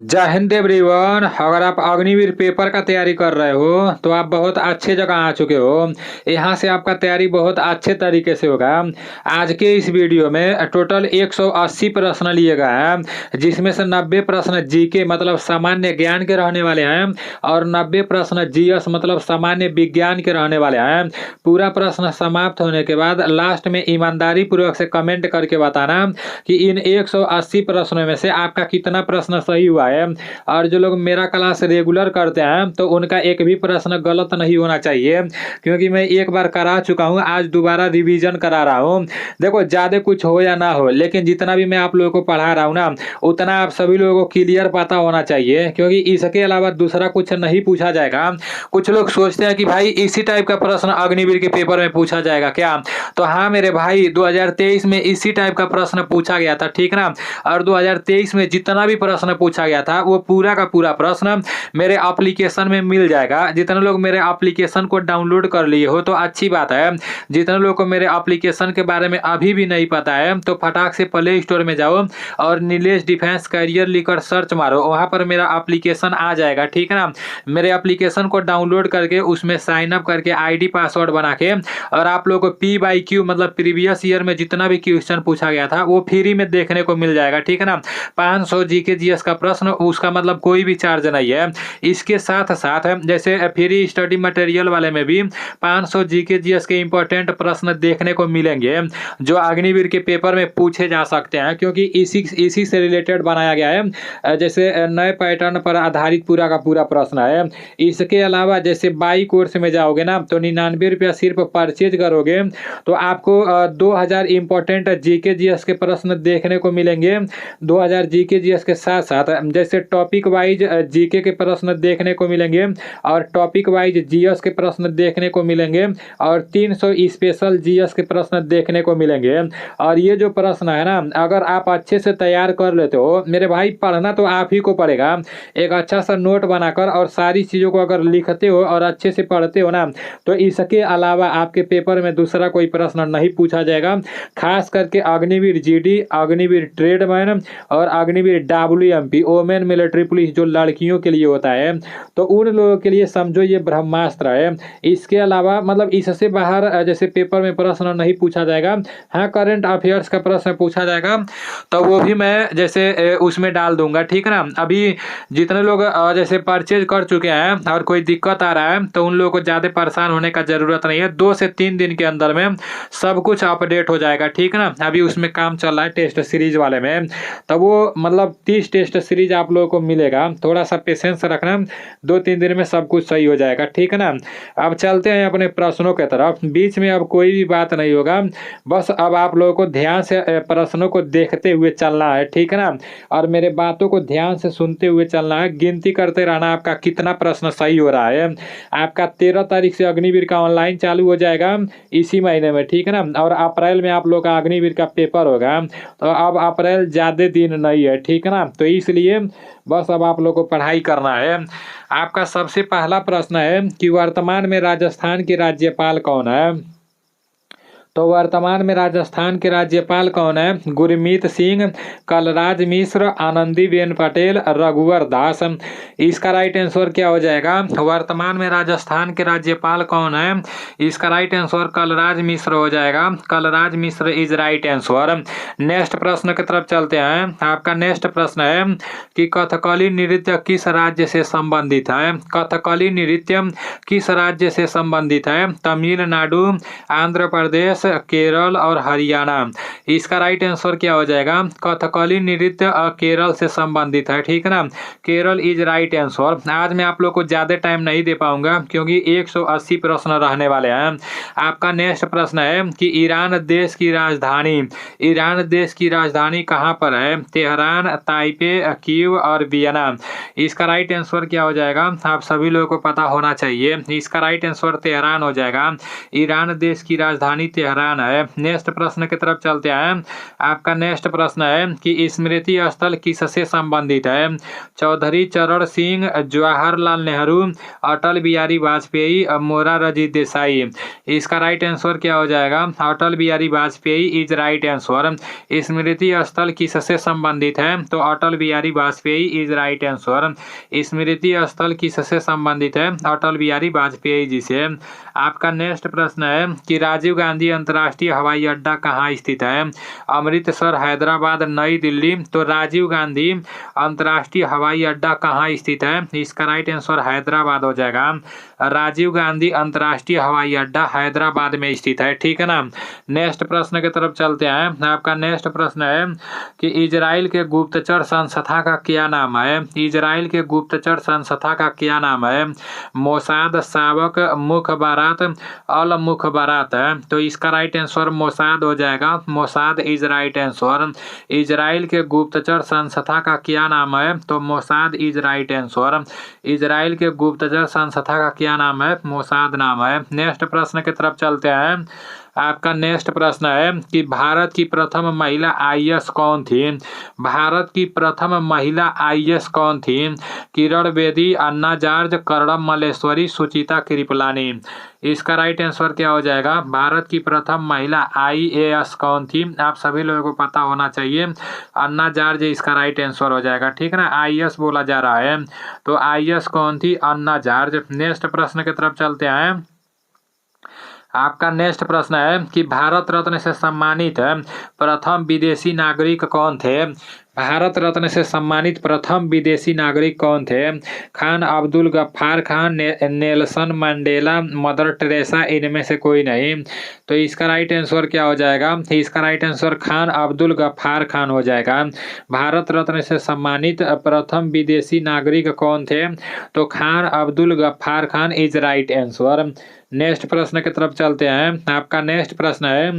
जय हिंद एवरीवन। अगर आप अग्निवीर पेपर का तैयारी कर रहे हो तो आप बहुत अच्छे जगह आ चुके हो। यहाँ से आपका तैयारी बहुत अच्छे तरीके से होगा। आज के इस वीडियो में टोटल 180 प्रश्न लिए गए हैं, जिसमें से 90 प्रश्न जीके मतलब सामान्य ज्ञान के रहने वाले हैं और 90 प्रश्न जीएस मतलब सामान्य विज्ञान के रहने वाले हैं। पूरा प्रश्न समाप्त होने के बाद लास्ट में ईमानदारी पूर्वक से कमेंट करके बताना कि इन 180 प्रश्नों में से आपका कितना प्रश्न सही हुआ है। और जो लोग मेरा क्लास रेगुलर करते हैं तो उनका एक भी प्रश्न गलत नहीं होना चाहिए, क्योंकि मैं एक बार करा चुका हूं, आज दोबारा रिवीजन करा रहा हूं। देखो ज्यादा कुछ हो या ना हो, लेकिन जितना भी मैं आप लोगों को पढ़ा रहा हूं ना, उतना आप सभी लोगों को क्लियर पता होना चाहिए, क्योंकि इसके अलावा दूसरा कुछ नहीं पूछा जाएगा। कुछ लोग सोचते हैं कि भाई इसी टाइप का प्रश्न अग्निवीर के पेपर में पूछा जाएगा क्या, तो हाँ मेरे भाई 2023 में इसी टाइप का प्रश्न पूछा गया था, ठीक ना। और 2023 में जितना भी प्रश्न पूछा गया था वो पूरा का पूरा प्रश्न मेरे एप्लीकेशन में मिल जाएगा। जितने लोग मेरे एप्लीकेशन को डाउनलोड कर लिए हो तो अच्छी बात है। जितने लोग को मेरे एप्लीकेशन के बारे में अभी भी नहीं पता है तो फटाक से प्ले स्टोर में जाओ और नीलेश डिफेंस करियर लिखकर सर्च मारो, वहां पर मेरा एप्लीकेशन आ जाएगा, ठीक है ना। मेरे एप्लीकेशन को डाउनलोड करके उसमें साइन अप करके आईडी पासवर्ड बना के, और आप लोग को P/Q मतलब प्रीवियस ईयर में जितना भी क्वेश्चन पूछा गया था वो फ्री में देखने को मिल जाएगा, ठीक है ना। 500 जीके जीएस का प्रश्न, उसका मतलब कोई भी चार्ज नहीं है। इसके साथ साथ जैसे फ्री स्टडी मटेरियल वाले में भी 500 जीके जीएस के इंपॉर्टेंट प्रश्न देखने को मिलेंगे जो अग्निवीर के पेपर में पूछे जा सकते हैं, क्योंकि इसी से रिलेटेड बनाया गया है। जैसे नए पैटर्न पर आधारित पूरा का पूरा प्रश्न है। इसके अलावा जैसे बाई कोर्स में जाओगे ना तो 99 रुपया सिर्फ परचेज करोगे तो आपको 2000 इंपॉर्टेंट जीके जीएस के प्रश्न देखने को मिलेंगे। 2000 जीके जीएस के साथ साथ जैसे टॉपिक वाइज जीके के प्रश्न देखने को मिलेंगे और टॉपिक वाइज जीएस के प्रश्न देखने को मिलेंगे और 300 स्पेशल जीएस के प्रश्न देखने को मिलेंगे। और ये जो प्रश्न है ना, अगर आप अच्छे से तैयार कर लेते हो मेरे भाई, पढ़ना तो आप ही को पड़ेगा। एक अच्छा सा नोट बनाकर और सारी चीज़ों को अगर लिखते हो और अच्छे से पढ़ते हो ना, तो इसके अलावा आपके पेपर में दूसरा कोई प्रश्न नहीं पूछा जाएगा। खास करके अग्निवीर जीडी, अग्निवीर ट्रेडमैन और Agniveer WMP women military police जो लड़कियों के लिए होता है, तो उन लोगों के लिए समझो ये ब्रह्मास्त्र है। इसके अलावा मतलब इससे बाहर जैसे पेपर में प्रश्न नहीं पूछा जाएगा। हाँ, करंट अफेयर्स का प्रश्न पूछा जाएगा तो वो भी मैं जैसे उसमें डाल दूंगा, ठीक है ना। अभी जितने लोग जैसे परचेज कर चुके हैं और कोई दिक्कत आ रहा है तो उन लोगों को ज़्यादा परेशान होने का जरूरत नहीं है। 2 से 3 दिन के अंदर में सब कुछ अपडेट हो जाएगा, ठीक है ना। अभी उसमें काम चल रहा है टेस्ट सीरीज वाले में, तो वो मतलब 30 टेस्ट सीरीज आप लोगों को मिलेगा। थोड़ा सा पेशेंस रखना, 2-3 दिन में सब कुछ सही हो जाएगा, ठीक है ना। अब चलते हैं अपने प्रश्नों की तरफ। बीच में अब कोई भी बात नहीं होगा, बस अब आप लोगों को ध्यान से प्रश्नों को देखते हुए चलना है, ठीक है ना। और मेरे बातों को ध्यान से सुनते हुए चलना है, गिनती करते रहना आपका कितना प्रश्न सही हो रहा है। आपका 13 तारीख से अग्निवीर का ऑनलाइन चालू हो जाएगा इसी महीने में, ठीक है ना। और अप्रैल में आप लोग का अग्निवीर का पेपर होगा, तो अब अप्रैल ज़्यादा दिन नहीं है, ठीक है ना। तो इसलिए बस अब आप लोग को पढ़ाई करना है। आपका सबसे पहला प्रश्न है कि वर्तमान में राजस्थान के राज्यपाल कौन है। तो वर्तमान में राजस्थान के राज्यपाल कौन है? गुरमीत सिंह, कलराज मिश्र, आनंदीबेन पटेल, रघुवर दास। इसका राइट आंसर क्या हो जाएगा? वर्तमान में राजस्थान के राज्यपाल कौन है? इसका राइट आंसर कलराज मिश्र हो जाएगा। Kalraj Mishra is right answer. Next प्रश्न की तरफ चलते हैं। आपका नेक्स्ट प्रश्न है कि कथकली नृत्य किस राज्य से संबंधित है? कथकली नृत्य किस राज्य से संबंधित है? तमिलनाडु, आंध्र प्रदेश, केरल और हरियाणा। इसका राइट आंसर क्या हो जाएगा? कथकली नृत्य केरल से संबंधित है, ठीक है ना। Kerala is right answer. आज मैं आप लोग को ज्यादा टाइम नहीं दे पाऊंगा क्योंकि 180 प्रश्न रहने वाले हैं। आपका नेक्स्ट प्रश्न है कि ईरान देश की राजधानी कहाँ पर है? तेहरान, ताइपे, कीव और वियना। इसका राइट आंसर क्या हो जाएगा? आप सभी लोगों को पता होना चाहिए। इसका राइट आंसर तेहरान हो जाएगा। ईरान देश की राजधानी तेहरान तेहरान है। नेक्स्ट प्रश्न की तरफ चलते हैं। आपका नेक्स्ट प्रश्न है कि स्मृति स्थल किससे संबंधित है? चौधरी चरण सिंह, जवाहरलाल नेहरू, अटल बिहारी वाजपेयी, मोरारजी देसाई। इसका राइट आंसर क्या हो जाएगा? Atal Bihari Vajpayee is right answer. Smriti Sthal किससे संबंधित है? तो Atal Bihari Vajpayee is right answer. Smriti Sthal किससे संबंधित है? अटल बिहारी वाजपेयी जी से। आपका नेक्स्ट प्रश्न है कि राजीव गांधी अंतर्राष्ट्रीय हवाई अड्डा कहाँ स्थित है? अमृतसर, हैदराबाद, नई दिल्ली। तो राजीव गांधी अंतर्राष्ट्रीय हवाई अड्डा कहाँ स्थित है? इसका राइट आंसर हैदराबाद हो जाएगा। राजीव गांधी अंतर्राष्ट्रीय हवाई अड्डा हैदराबाद में स्थित है, ठीक है ना। नेक्स्ट प्रश्न की तरफ चलते हैं। आपका नेक्स्ट प्रश्न है कि इजराइल के गुप्तचर संस्था का क्या नाम है? इजराइल के गुप्तचर संस्था का क्या नाम है? मोसाद, सावक, मुखबारात, अल मुखबारात है। तो इसका राइट आंसर मोसाद हो जाएगा। Mossad is right answer. Israel के गुप्तचर संस्था का क्या नाम है? तो Mossad is right answer. Israel के गुप्तचर संस्था का क्या नाम है? मोसाद नाम है। नेक्स्ट प्रश्न की तरफ चलते हैं। आपका नेक्स्ट प्रश्न है कि भारत की प्रथम महिला आईएएस कौन थी? भारत की प्रथम महिला आईएएस कौन थी? किरण बेदी, अन्ना जॉर्ज, कर्णम मल्लेश्वरी, सुचिता कृपलानी। इसका राइट आंसर क्या हो जाएगा? भारत की प्रथम महिला आईएएस कौन थी? आप सभी लोगों को पता होना चाहिए। अन्ना जॉर्ज इसका राइट आंसर हो जाएगा, ठीक है ना। आईएएस बोला जा रहा है, तो आईएएस कौन थी? अन्ना जॉर्ज। नेक्स्ट प्रश्न की तरफ चलते हैं। आपका नेक्स्ट प्रश्न है कि भारत रत्न से सम्मानित प्रथम विदेशी नागरिक कौन थे? भारत रत्न से सम्मानित प्रथम विदेशी नागरिक कौन थे? Khan Abdul Ghaffar Khan, Nelson Mandela, Mother Teresa, इनमें से कोई नहीं। तो इसका राइट आंसर क्या हो जाएगा? इसका राइट आंसर खान अब्दुल गफ्फार खान हो जाएगा। भारत रत्न से सम्मानित प्रथम विदेशी नागरिक कौन थे? तो Khan Abdul Ghaffar Khan is right answer. Next प्रश्न की तरफ चलते हैं। आपका नेक्स्ट प्रश्न है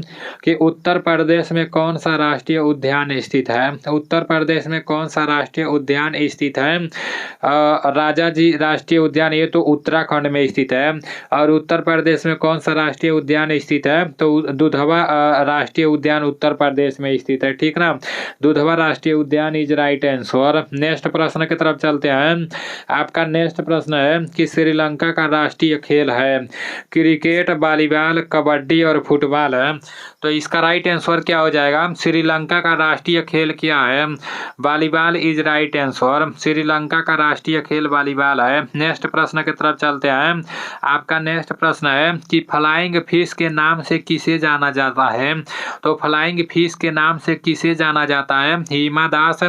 कि उत्तर प्रदेश में कौन सा राष्ट्रीय उद्यान स्थित है? उत्तर प्रदेश में कौन सा राष्ट्रीय उद्यान स्थित है? राजा जी राष्ट्रीय उद्यान, ये तो उत्तराखंड में स्थित है। और उत्तर प्रदेश में कौन सा राष्ट्रीय उद्यान स्थित है? तो दुधवा राष्ट्रीय उद्यान उत्तर प्रदेश में स्थित है, ठीक ना। दुधवा राष्ट्रीय उद्यान इज राइट आंसर। नेक्स्ट प्रश्न की तरफ चलते हैं। आपका नेक्स्ट प्रश्न है कि श्रीलंका का राष्ट्रीय खेल है क्रिकेट, वॉलीबॉल, कबड्डी और फुटबॉल है। तो इसका राइट आंसर क्या हो जाएगा? श्रीलंका का राष्ट्रीय खेल क्या है? Volleyball is right answer. Sri Lanka का राष्ट्रीय खेल वॉलीबॉल है। नेक्स्ट प्रश्न की तरफ चलते हैं। आपका नेक्स्ट प्रश्न है कि फ्लाइंग फिश के नाम से किसे जाना जाता है? तो फ्लाइंग फिश के नाम से किसे जाना जाता है? हिमा दास,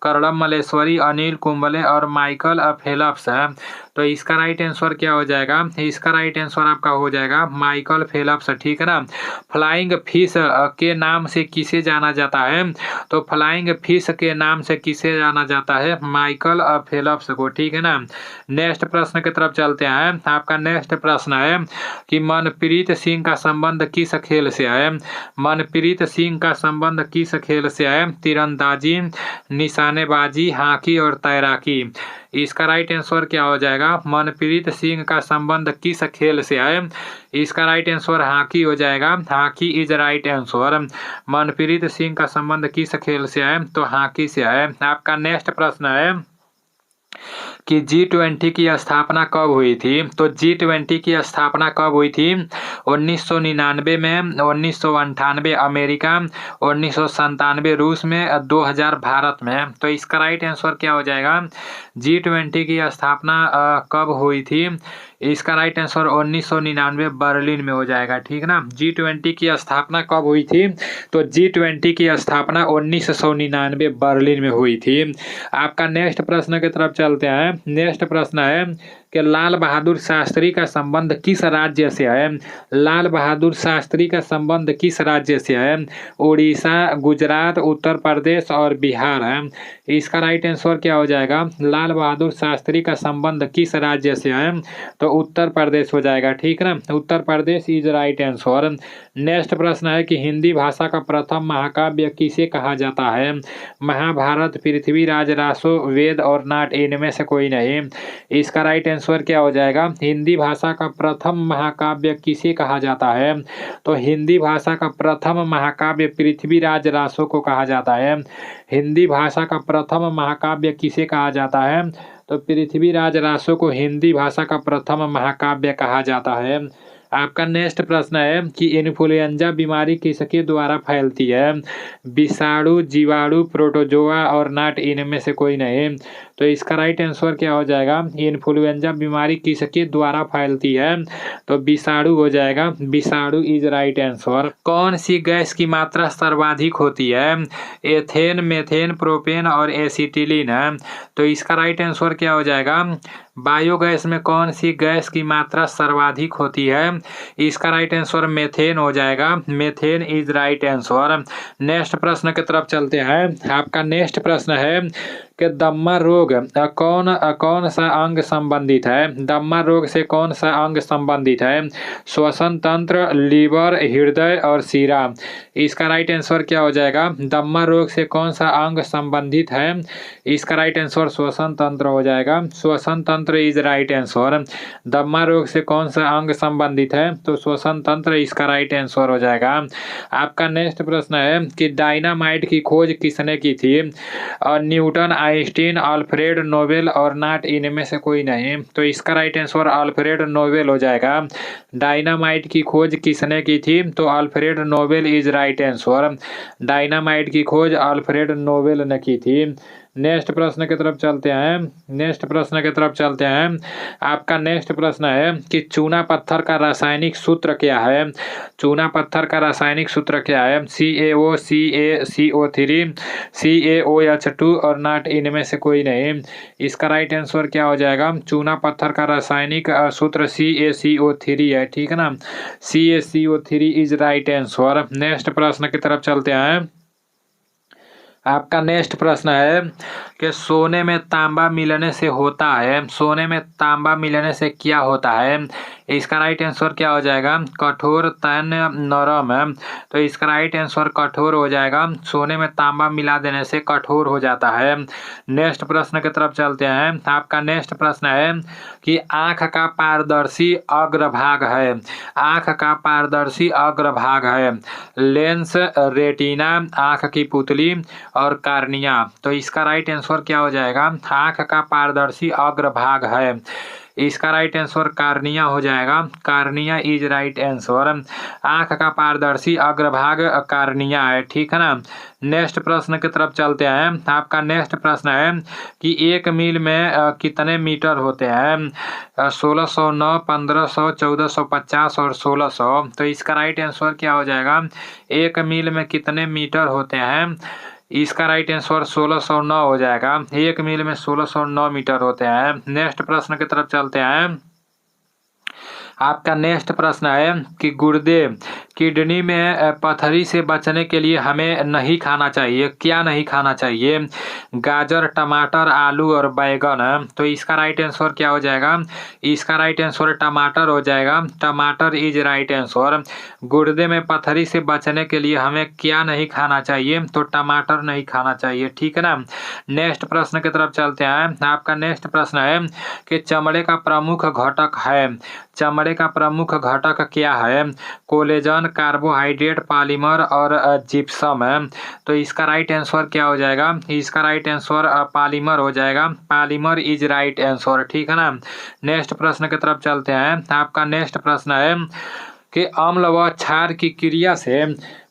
कर्णम मल्लेश्वरी, अनिल कुंबले और माइकल फेल्प्स है। तो इसका राइट आंसर क्या हो जाएगा? इसका राइट आंसर आपका हो जाएगा माइकल फेल्प्स, ठीक है ना। फ्लाइंग फिश के नाम से किसे जाना जाता है? तो फ्लाइंग फिश के नाम से किसे जाना जाता है? माइकल फेल्प्स को, ठीक है ना। नेक्स्ट प्रश्न की तरफ चलते हैं। आपका नेक्स्ट प्रश्न है कि मनप्रीत सिंह का संबंध किस खेल से है? मनप्रीत सिंह का संबंध किस खेल से है? तीरंदाजी, निशानेबाजी, हॉकी और तैराकी। इसका राइट आंसर क्या हो जाएगा? मनप्रीत सिंह का संबंध किस खेल से है? इसका राइट आंसर हॉकी हो जाएगा। Hockey is right answer. Manpreet Singh का संबंध किस खेल से है? तो हॉकी से है। आपका नेक्स्ट प्रश्न है कि G20 की स्थापना कब हुई थी? तो G20 की स्थापना कब हुई थी? 1999 में, 1998 अमेरिका, 1997 रूस में, 2000 भारत में। तो इसका राइट आंसर क्या हो जाएगा? G20 की स्थापना कब हुई थी? इसका राइट आंसर 1999 बर्लिन में हो जाएगा, ठीक ना। G20 की स्थापना कब हुई थी? तो G20 की स्थापना 1999 बर्लिन में हुई थी। आपका नेक्स्ट प्रश्न की तरफ चलते हैं। नेक्स्ट प्रश्न है कि लाल बहादुर शास्त्री का संबंध किस राज्य से है? लाल बहादुर शास्त्री का संबंध किस राज्य से है? उड़ीसा, गुजरात, उत्तर प्रदेश और बिहार है। इसका राइट आंसर क्या हो जाएगा? लाल बहादुर शास्त्री का संबंध किस राज्य से है? तो उत्तर प्रदेश हो जाएगा, ठीक है ना। Uttar Pradesh is right answer. Next प्रश्न है कि हिंदी भाषा का प्रथम महाकाव्य किसे कहा जाता है? महाभारत, पृथ्वीराज, रासो, वेद और नाट, इनमें से कोई नहीं। इसका राइट आंसर क्या हो जाएगा, हिंदी भाषा का प्रथम महाकाव्य किसे कहा जाता है। तो हिंदी भाषा का प्रथम महाकाव्य पृथ्वीराज रासो को कहा जाता है। हिंदी भाषा का प्रथम महाकाव्य किसे कहा जाता है, तो पृथ्वीराज रासो को हिंदी भाषा का प्रथम महाकाव्य कहा जाता है। आपका नेक्स्ट प्रश्न है कि इन्फ्लुएंजा बीमारी किसके द्वारा फैलती है। विषाणु, जीवाणु, प्रोटोजोआ और नाट इनमें से कोई नहीं। तो इसका राइट आंसर क्या हो जाएगा, इन्फ्लुएंजा बीमारी किसके द्वारा फैलती है, तो विषाणु हो जाएगा। विषाणु इज राइट आंसर। कौन सी गैस की मात्रा सर्वाधिक होती है, एथेन, मेथेन, प्रोपेन और एसिटिलीन है। तो इसका राइट आंसर क्या हो जाएगा, बायोगैस में कौन सी गैस की मात्रा सर्वाधिक होती है, इसका राइट आंसर मेथेन हो जाएगा। Methane is right answer. Next प्रश्न की तरफ चलते हैं। आपका नेक्स्ट प्रश्न है कि दम्मा रोग कौन सा अंग संबंधित है। दम्मा रोग से कौन सा अंग संबंधित है, श्वसन तंत्र, लीवर, हृदय और सीरा। इसका राइट आंसर क्या हो जाएगा, दम्मा रोग से कौन सा अंग संबंधित है, इसका राइट आंसर श्वसन तंत्र हो जाएगा। श्वसन तंत्र इज राइट आंसर। दम्मा रोग से कौन सा अंग संबंधित है, तो श्वसन तंत्र इसका राइट आंसर हो जाएगा। आपका नेक्स्ट प्रश्न है कि डायनामाइट की खोज किसने की थी, और न्यूटन, आइंस्टीन, अल्फ्रेड नोबेल और नाट इनमें से कोई नहीं। तो इसका राइट आंसर अल्फ्रेड नोबेल हो जाएगा। डायनामाइट की खोज किसने की थी, तो Alfred Nobel is right answer. Dynamite की खोज अल्फ्रेड नोबेल ने की थी। नेक्स्ट प्रश्न की तरफ चलते हैं। आपका नेक्स्ट प्रश्न है कि चूना पत्थर का रासायनिक सूत्र क्या है। चूना पत्थर का रासायनिक सूत्र क्या है, CaO, CaCO3, CaOH2 और नाट इनमें से कोई नहीं। इसका राइट आंसर क्या हो जाएगा, चूना पत्थर का रासायनिक सूत्र CaCO3 है, ठीक है ना। CaCO3 is right answer. Next प्रश्न की तरफ चलते हैं। आपका नेक्स्ट प्रश्न है कि सोने में तांबा मिलने से होता है, सोने में तांबा मिलने से क्या होता है। इसका राइट आंसर क्या हो जाएगा, कठोर, तन्य, नरम है। तो इसका राइट आंसर कठोर हो जाएगा। सोने में तांबा मिला देने से कठोर हो जाता है। नेक्स्ट प्रश्न की तरफ चलते हैं। आपका नेक्स्ट प्रश्न है कि आँख का पारदर्शी अग्रभाग है, आँख का पारदर्शी अग्रभाग है, लेंस, रेटिना, आँख की पुतली और कार्निया। तो इसका राइट आंसर क्या हो जाएगा, आँख का पारदर्शी अग्रभाग है, इसका राइट आंसर कार्निया हो जाएगा। Cornea is right answer. आँख का पारदर्शी अग्रभाग कार्निया है, ठीक है ना। नेक्स्ट प्रश्न की तरफ चलते हैं। आपका नेक्स्ट प्रश्न है कि एक मील में कितने मीटर होते हैं, 1609, 1500, 1450 और 1600। तो इसका राइट आंसर क्या हो जाएगा, एक मील में कितने मीटर होते हैं, इसका राइट आंसर 1609 हो जाएगा। एक मील में 1609 मीटर होते हैं। नेक्स्ट प्रश्न की तरफ चलते हैं। आपका नेक्स्ट प्रश्न है कि गुर्दे, किडनी में पथरी से बचने के लिए हमें नहीं खाना चाहिए, क्या नहीं खाना चाहिए, गाजर, टमाटर, आलू और बैगन। तो इसका राइट आंसर क्या हो जाएगा, इसका राइट आंसर टमाटर हो जाएगा। टमाटर इज राइट आंसर। गुर्दे में पथरी से बचने के लिए हमें क्या नहीं खाना चाहिए, तो टमाटर नहीं खाना चाहिए, ठीक है ना। नेक्स्ट प्रश्न की तरफ चलते हैं। आपका नेक्स्ट प्रश्न है कि चमड़े का प्रमुख घटक है, चमड़े का प्रमुख घटक क्या है, कोलेजन, कार्बोहाइड्रेट, पॉलीमर और जिप्सम है। तो इसका राइट आंसर क्या हो जाएगा, इसका राइट आंसर पॉलीमर हो जाएगा। पॉलीमर इज राइट आंसर, ठीक है ना। नेक्स्ट प्रश्न की तरफ चलते हैं। आपका नेक्स्ट प्रश्न है कि अम्ल व क्षार की क्रिया से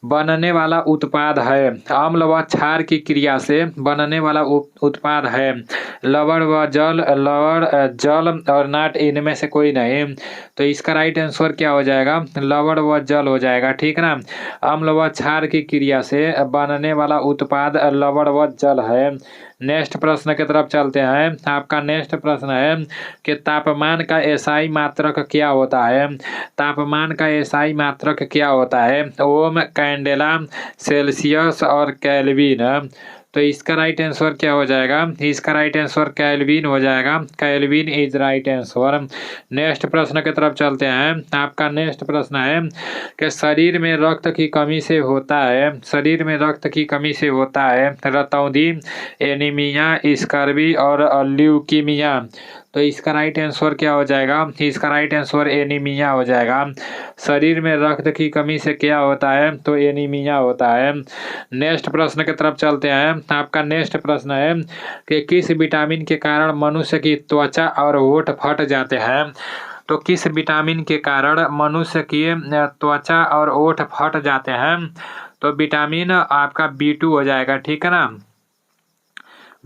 बनने वाला उत्पाद है, अम्ल व क्षार की क्रिया से बनने वाला उत्पाद है, लवण व जल, लवण, जल और नाट इनमें से कोई नहीं। तो इसका राइट आंसर क्या हो जाएगा, लवण व जल हो जाएगा, ठीक है ना। अम्ल व क्षार की क्रिया से बनने वाला उत्पाद लवण व जल है। नेक्स्ट प्रश्न की तरफ चलते हैं। आपका नेक्स्ट प्रश्न है कि तापमान का एसआई मात्रक क्या होता है, तापमान का एसआई मात्रक क्या होता है, ओम, कैंडेला, सेल्सियस और केल्विन। तो इसका राइट आंसर क्या हो जाएगा, इसका राइट आंसर केल्विन हो जाएगा। Kelvin is right answer. Next प्रश्न की तरफ चलते हैं। आपका नेक्स्ट प्रश्न है कि शरीर में रक्त की कमी से होता है, शरीर में रक्त की कमी से होता है रतौंधी, एनीमिया, स्कर्वी और ल्यूकीमिया। तो तो इसका राइट आंसर क्या हो जाएगा? इसका राइट आंसर एनीमिया हो जाएगा। शरीर में रक्त की कमी से क्या होता है? तो एनीमिया होता है। नेक्स्ट प्रश्न की तरफ चलते हैं। आपका नेक्स्ट प्रश्न है कि किस विटामिन के कारण मनुष्य की त्वचा और होंठ फट जाते हैं? तो किस विटामिन के कारण मनुष्य की त्वचा और होंठ फट जाते हैं? तो विटामिन आपका B2 हो जाएगा, ठीक है ना।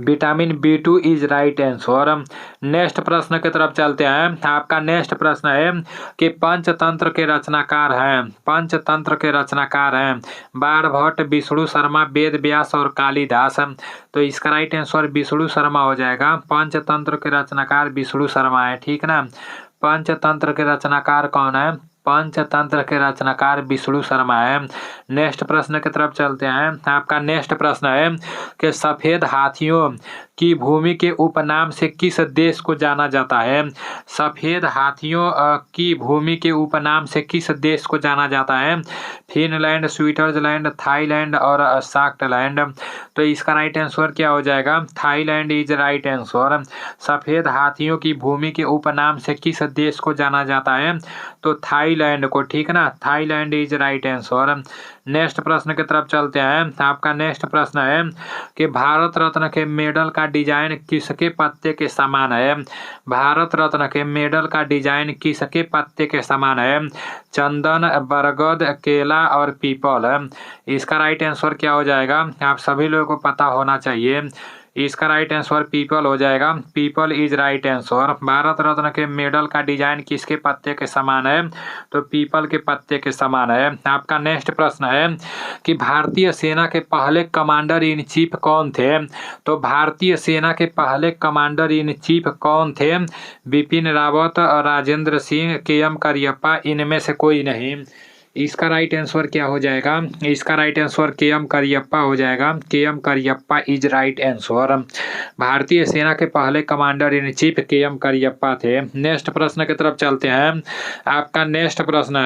Vitamin B2 is right answer. Next प्रश्न की तरफ चलते हैं। आपका नेक्स्ट प्रश्न है कि पंचतंत्र के रचनाकार हैं। पंचतंत्र के रचनाकार हैं बाणभट्ट, विष्णु शर्मा, वेद व्यास और कालिदास। तो इसका राइट आंसर विष्णु शर्मा हो जाएगा। पंचतंत्र के रचनाकार विष्णु शर्मा है, ठीक ना। पंचतंत्र के रचनाकार कौन है? पंचतंत्र के रचनाकार विष्णु शर्मा है। नेक्स्ट प्रश्न की तरफ चलते हैं। आपका नेक्स्ट प्रश्न है कि सफेद हाथियों की भूमि के उपनाम से किस देश को जाना जाता है? सफेद हाथियों की भूमि के उपनाम से किस देश को जाना जाता है? फिनलैंड, स्विट्जरलैंड, थाईलैंड और स्कॉटलैंड। तो इसका राइट आंसर क्या हो जाएगा? Thailand is right answer. सफेद हाथियों की भूमि के उपनाम से किस देश को जाना जाता है? तो थाईलैंड को, ठीक है ना। Thailand is right answer. Next प्रश्न की तरफ चलते हैं। आपका नेक्स्ट प्रश्न है कि भारत रत्न के मेडल का डिजाइन किसके पत्ते के समान है? भारत रत्न के मेडल का डिजाइन किसके पत्ते के समान है? चंदन, बरगद, केला और पीपल। इसका राइट आंसर क्या हो जाएगा? आप सभी लोगों को पता होना चाहिए। इसका राइट आंसर पीपल हो जाएगा। Peepal is right answer. Bharat Ratna के मेडल का डिजाइन किसके पत्ते के समान है? तो पीपल के पत्ते के समान है। आपका नेक्स्ट प्रश्न है कि भारतीय सेना के पहले कमांडर इन चीफ कौन थे? तो भारतीय सेना के पहले कमांडर इन चीफ कौन थे? बिपिन रावत, राजेंद्र सिंह, KM करियप्पा, इनमें से कोई नहीं। इसका राइट आंसर क्या हो जाएगा? इसका राइट आंसर KM करियप्पा हो जाएगा। KM Cariappa is right answer. भारतीय सेना के पहले commander in chief KM Cariappa थे। नेक्स्ट प्रश्न की तरफ चलते हैं। आपका नेक्स्ट प्रश्न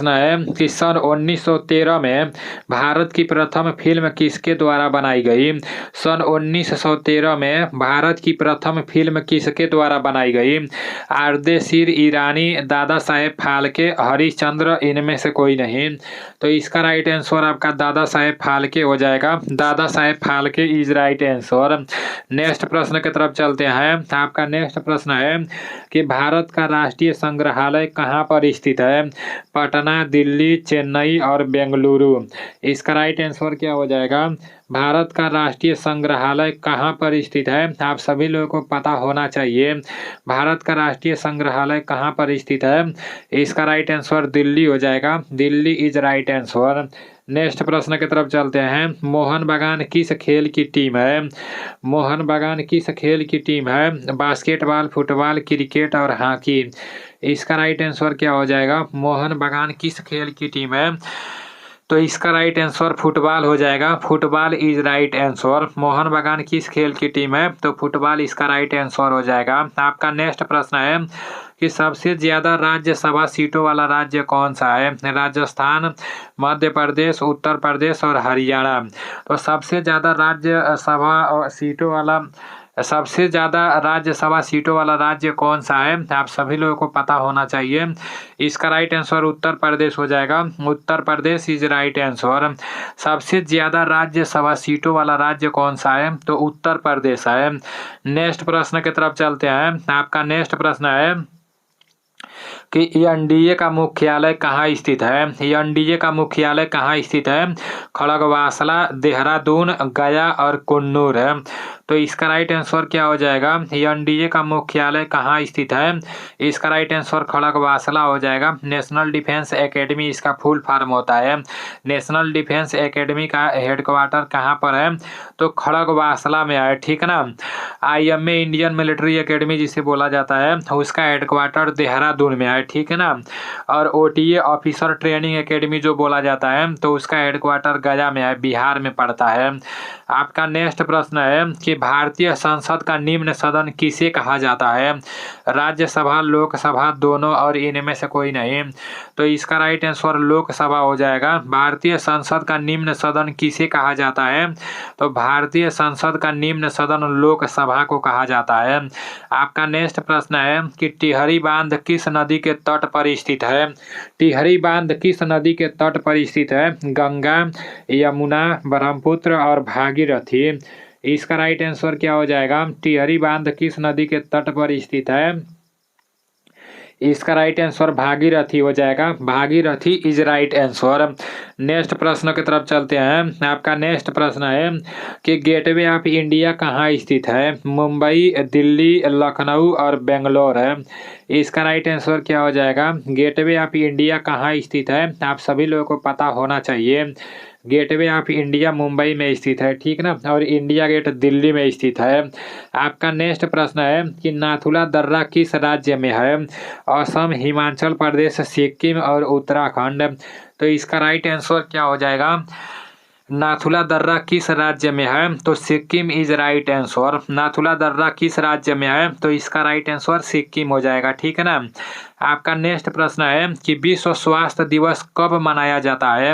है कि सन 1913 में भारत की प्रथम फिल्म किसके द्वारा बनाई गई? सन 1913 में भारत की प्रथम फिल्म किसके द्वारा बनाई गई? आर्देशीर ईरानी, दादा साहेब फाल्के, हरिश्चंद्र, इनमें से कोई नहीं। तो इसका राइट आंसर आपका दादा साहेब फाल्के हो जाएगा। Dada Saheb Phalke is right answer. Next प्रश्न की तरफ चलते हैं। आपका नेक्स्ट प्रश्न है कि भारत का राष्ट्रीय संग्रहालय कहाँ पर स्थित है? पटना, दिल्ली, चेन्नई और बेंगलुरु। इसका राइट आंसर क्या हो जाएगा? भारत का राष्ट्रीय संग्रहालय कहाँ पर स्थित है? आप सभी लोगों को पता होना चाहिए। भारत का राष्ट्रीय संग्रहालय कहाँ पर स्थित है? इसका राइट आंसर दिल्ली हो जाएगा। Delhi is right answer. Next प्रश्न की तरफ चलते हैं। मोहन बागान किस खेल की टीम है? मोहन बागान किस खेल की टीम है? बास्केटबॉल, फुटबॉल, क्रिकेट और हॉकी। इसका राइट आंसर क्या हो जाएगा? मोहन बागान किस खेल की टीम है? तो इसका राइट आंसर फुटबॉल हो जाएगा। Football is right answer. Mohan बागान किस खेल की टीम है? तो फुटबॉल इसका राइट आंसर हो जाएगा। आपका नेक्स्ट प्रश्न है कि सबसे ज्यादा राज्यसभा सीटों वाला राज्य कौन सा है? राजस्थान, मध्य प्रदेश, उत्तर प्रदेश और हरियाणा। तो सबसे ज्यादा राज्यसभा सीटों वाला राज्य कौन सा है? आप सभी लोगों को पता होना चाहिए। इसका राइट आंसर उत्तर प्रदेश हो जाएगा। Uttar Pradesh is right answer. सबसे ज्यादा राज्यसभा सीटों वाला राज्य कौन सा है? तो उत्तर प्रदेश है। नेक्स्ट प्रश्न की तरफ चलते हैं। आपका नेक्स्ट प्रश्न है कि एनडीए का मुख्यालय कहाँ स्थित है? एनडीए का मुख्यालय कहाँ स्थित है? खड़गवासला, देहरादून, गया और कुन्नूर है। तो इसका राइट आंसर क्या हो जाएगा? एनडीए का मुख्यालय कहाँ स्थित है? इसका राइट आंसर खड़गवासला हो जाएगा। नेशनल डिफेंस एकेडमी इसका फुल फॉर्म होता है। नेशनल डिफेंस एकेडमी का हेडक्वार्टर कहाँ पर है? तो खड़गवासला में है, ठीक है ना। IMA इंडियन मिलिट्री एकेडमी जिसे बोला जाता है उसका हेडक्वार्टर देहरादून में है, ठीक है ना। और OTA ऑफिसर ट्रेनिंग एकेडमी जो बोला जाता है तो उसका हेडक्वार्टर गया में है, बिहार में पड़ता है। आपका नेक्स्ट प्रश्न है कि भारतीय संसद का निम्न सदन किसे कहा जाता है? राज्यसभा, लोकसभा, दोनों और इनमें से कोई नहीं। तो इसका राइट आंसर लोकसभा हो जाएगा। भारतीय संसद का निम्न सदन किसे कहा जाता है? तो भारतीय संसद का निम्न सदन लोकसभा को कहा जाता है। आपका नेक्स्ट प्रश्न है कि टिहरी बांध किस नदी के तट पर स्थित है? टिहरी बांध किस नदी के तट पर स्थित है? गंगा, यमुना, ब्रह्मपुत्र और भागीरथी। इसका राइट आंसर क्या हो जाएगा? टिहरी बांध किस नदी के तट पर स्थित है? इसका राइट आंसर भागीरथी हो जाएगा। Bhagirathi is right answer. Next प्रश्न की तरफ चलते हैं। आपका नेक्स्ट प्रश्न है कि गेटवे ऑफ इंडिया कहाँ स्थित है? मुंबई, दिल्ली, लखनऊ और बेंगलोर है। इसका राइट आंसर क्या हो जाएगा? गेटवे ऑफ इंडिया कहाँ स्थित है? आप सभी लोगों को पता होना चाहिए। गेटवे ऑफ इंडिया मुंबई में स्थित है, ठीक ना, और इंडिया गेट दिल्ली में स्थित है। आपका नेक्स्ट प्रश्न है कि नाथुला दर्रा किस राज्य में है? असम, हिमाचल प्रदेश, सिक्किम और उत्तराखंड। तो इसका राइट आंसर क्या हो जाएगा? नाथुला दर्रा किस राज्य में है? तो Sikkim is right answer. Nathula दर्रा किस राज्य में है? तो इसका राइट आंसर सिक्किम हो जाएगा, ठीक है ना। आपका नेक्स्ट प्रश्न है कि विश्व स्वास्थ्य दिवस कब मनाया जाता है?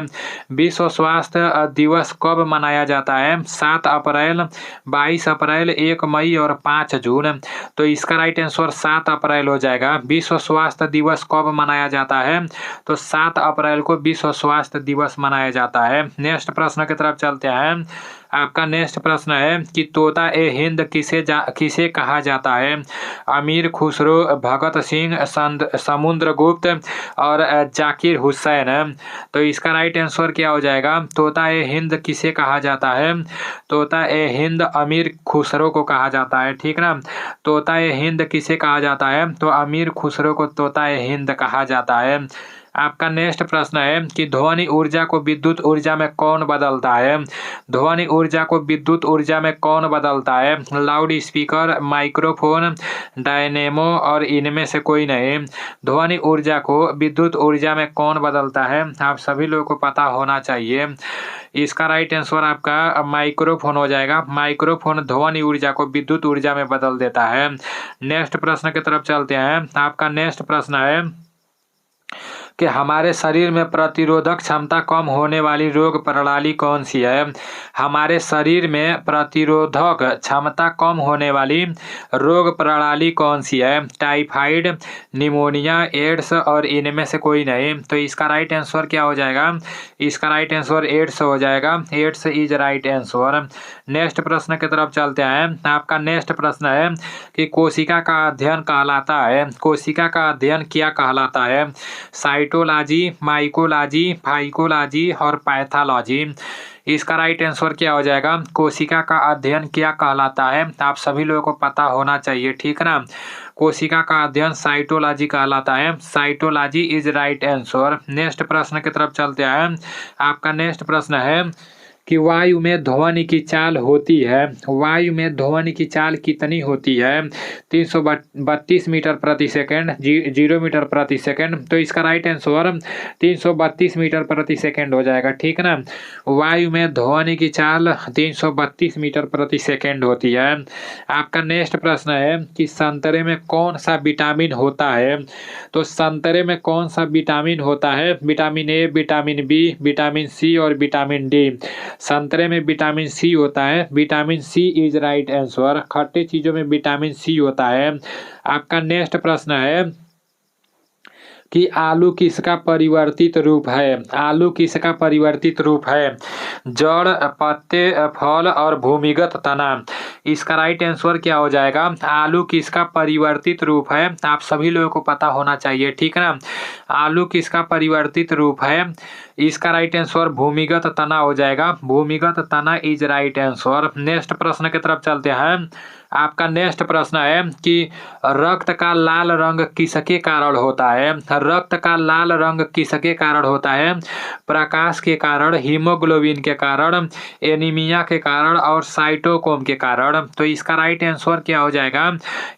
विश्व स्वास्थ्य दिवस कब मनाया जाता है? 7 अप्रैल, 22 अप्रैल, 1 मई और 5 जून। तो इसका राइट आंसर 7 अप्रैल हो जाएगा। विश्व स्वास्थ्य दिवस कब मनाया जाता है? तो 7 अप्रैल को विश्व स्वास्थ्य दिवस मनाया जाता है। नेक्स्ट प्रश्न की तरफ चलते हैं। आपका नेक्स्ट प्रश्न है कि तोता ए हिंद किसे कहा जाता है? अमीर खुसरो, भगत सिंह, समुद्रगुप्त और जाकिर हुसैन। तो इसका राइट आंसर क्या हो जाएगा? तोता ए हिंद किसे कहा जाता है? तोता ए हिंद अमीर खुसरो को कहा जाता है, ठीक ना। तोता ए हिंद किसे कहा जाता है? तो अमीर खुसरो को तोता ए हिंद कहा जाता है। आपका नेक्स्ट प्रश्न है कि ध्वनि ऊर्जा को विद्युत ऊर्जा में कौन बदलता है? ध्वनि ऊर्जा को विद्युत ऊर्जा में कौन बदलता है? लाउड स्पीकर, माइक्रोफोन, डायनेमो और इनमें से कोई नहीं। ध्वनि ऊर्जा को विद्युत ऊर्जा में कौन बदलता है? आप सभी लोगों को पता होना चाहिए। इसका राइट आंसर आपका माइक्रोफोन हो जाएगा। माइक्रोफोन ध्वनि ऊर्जा को विद्युत ऊर्जा में बदल देता है। नेक्स्ट प्रश्न की तरफ चलते हैं। आपका नेक्स्ट प्रश्न है कि हमारे शरीर में प्रतिरोधक क्षमता कम होने वाली रोग प्रणाली कौन सी है? हमारे शरीर में प्रतिरोधक क्षमता कम होने वाली रोग प्रणाली कौन सी है? टाइफाइड, निमोनिया, एड्स और इनमें से कोई नहीं। तो इसका राइट आंसर क्या हो जाएगा? इसका राइट आंसर एड्स हो जाएगा। AIDS is right answer. Next प्रश्न की तरफ चलते हैं। आपका नेक्स्ट प्रश्न है कि कोशिका का अध्ययन कहलाता है, कोशिका का अध्ययन क्या कहलाता है? साइटोलॉजी, माइकोलॉजी, फाइकोलॉजी और पैथोलॉजी। इसका राइट आंसर क्या हो जाएगा? कोशिका का अध्ययन क्या कहलाता है? आप सभी लोगों को पता होना चाहिए, ठीक है ना। कोशिका का अध्ययन साइटोलॉजी कहलाता है। Cytology is right answer. Next प्रश्न की तरफ चलते हैं। आपका नेक्स्ट प्रश्न है कि वायु में ध्वनि की चाल होती है, वायु में ध्वनि की चाल कितनी होती है? 332 मीटर प्रति सेकंड, 0 मीटर प्रति सेकंड। तो इसका राइट आंसर 332 मीटर प्रति सेकंड हो जाएगा, ठीक है ना। वायु में ध्वनि की चाल 332 मीटर प्रति सेकंड होती है। आपका नेक्स्ट प्रश्न है कि संतरे में कौन सा विटामिन होता है? तो संतरे में कौन सा विटामिन होता है? Vitamin A, vitamin B, vitamin C और विटामिन डी। संतरे में विटामिन सी होता है। Vitamin C is right answer. खट्टे चीजों में विटामिन सी होता है। आपका नेक्स्ट प्रश्न है कि आलू किसका परिवर्तित रूप है? आलू किसका परिवर्तित रूप है? जड़, पत्ते, फल और भूमिगत तना। इसका राइट आंसर क्या हो जाएगा? आलू किसका परिवर्तित रूप है? आप सभी लोगों को पता होना चाहिए, ठीक है ना। आलू किसका परिवर्तित रूप है? इसका राइट आंसर भूमिगत तना हो जाएगा। भूमिगत तना इज राइट आंसर। नेक्स्ट प्रश्न की तरफ चलते हैं। आपका नेक्स्ट प्रश्न है कि रक्त का लाल रंग किसके कारण होता है? रक्त का लाल रंग किसके कारण होता है? प्रकाश के कारण, हीमोग्लोबिन के कारण, एनीमिया के कारण और साइटोक्रोम के कारण। तो इसका राइट आंसर क्या हो जाएगा?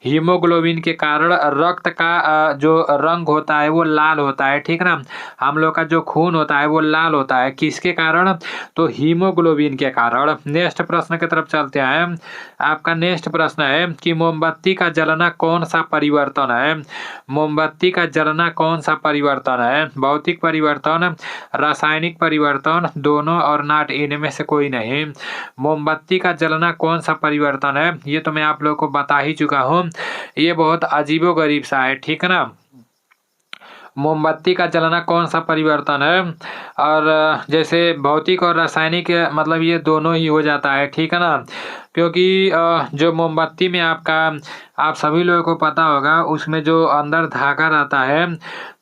हीमोग्लोबिन के कारण रक्त का जो रंग होता है वो लाल होता है, ठीक है ना। हम लोग का जो खून होता है है वो लाल होता है, किसके कारण? तो हीमोग्लोबिन के कारण। नेक्स्ट प्रश्न की तरफ चलते हैं। आपका नेक्स्ट प्रश्न है कि मोमबत्ती का जलना कौन सा परिवर्तन है? मोमबत्ती का जलना कौन सा परिवर्तन है? भौतिक परिवर्तन, रासायनिक परिवर्तन, दोनों और नॉट, इनमें से कोई नहीं। मोमबत्ती का जलना कौन सा परिवर्तन है? ये तो मैं आप लोगों को बता ही चुका हूँ, ये बहुत अजीबोगरीब सा है, ठीक है ना। मोमबत्ती का जलना कौन सा परिवर्तन है? और जैसे भौतिक और रासायनिक मतलब ये दोनों ही हो जाता है, ठीक है ना। क्योंकि जो मोमबत्ती में आपका, आप सभी लोगों को पता होगा, उसमें जो अंदर धागा रहता है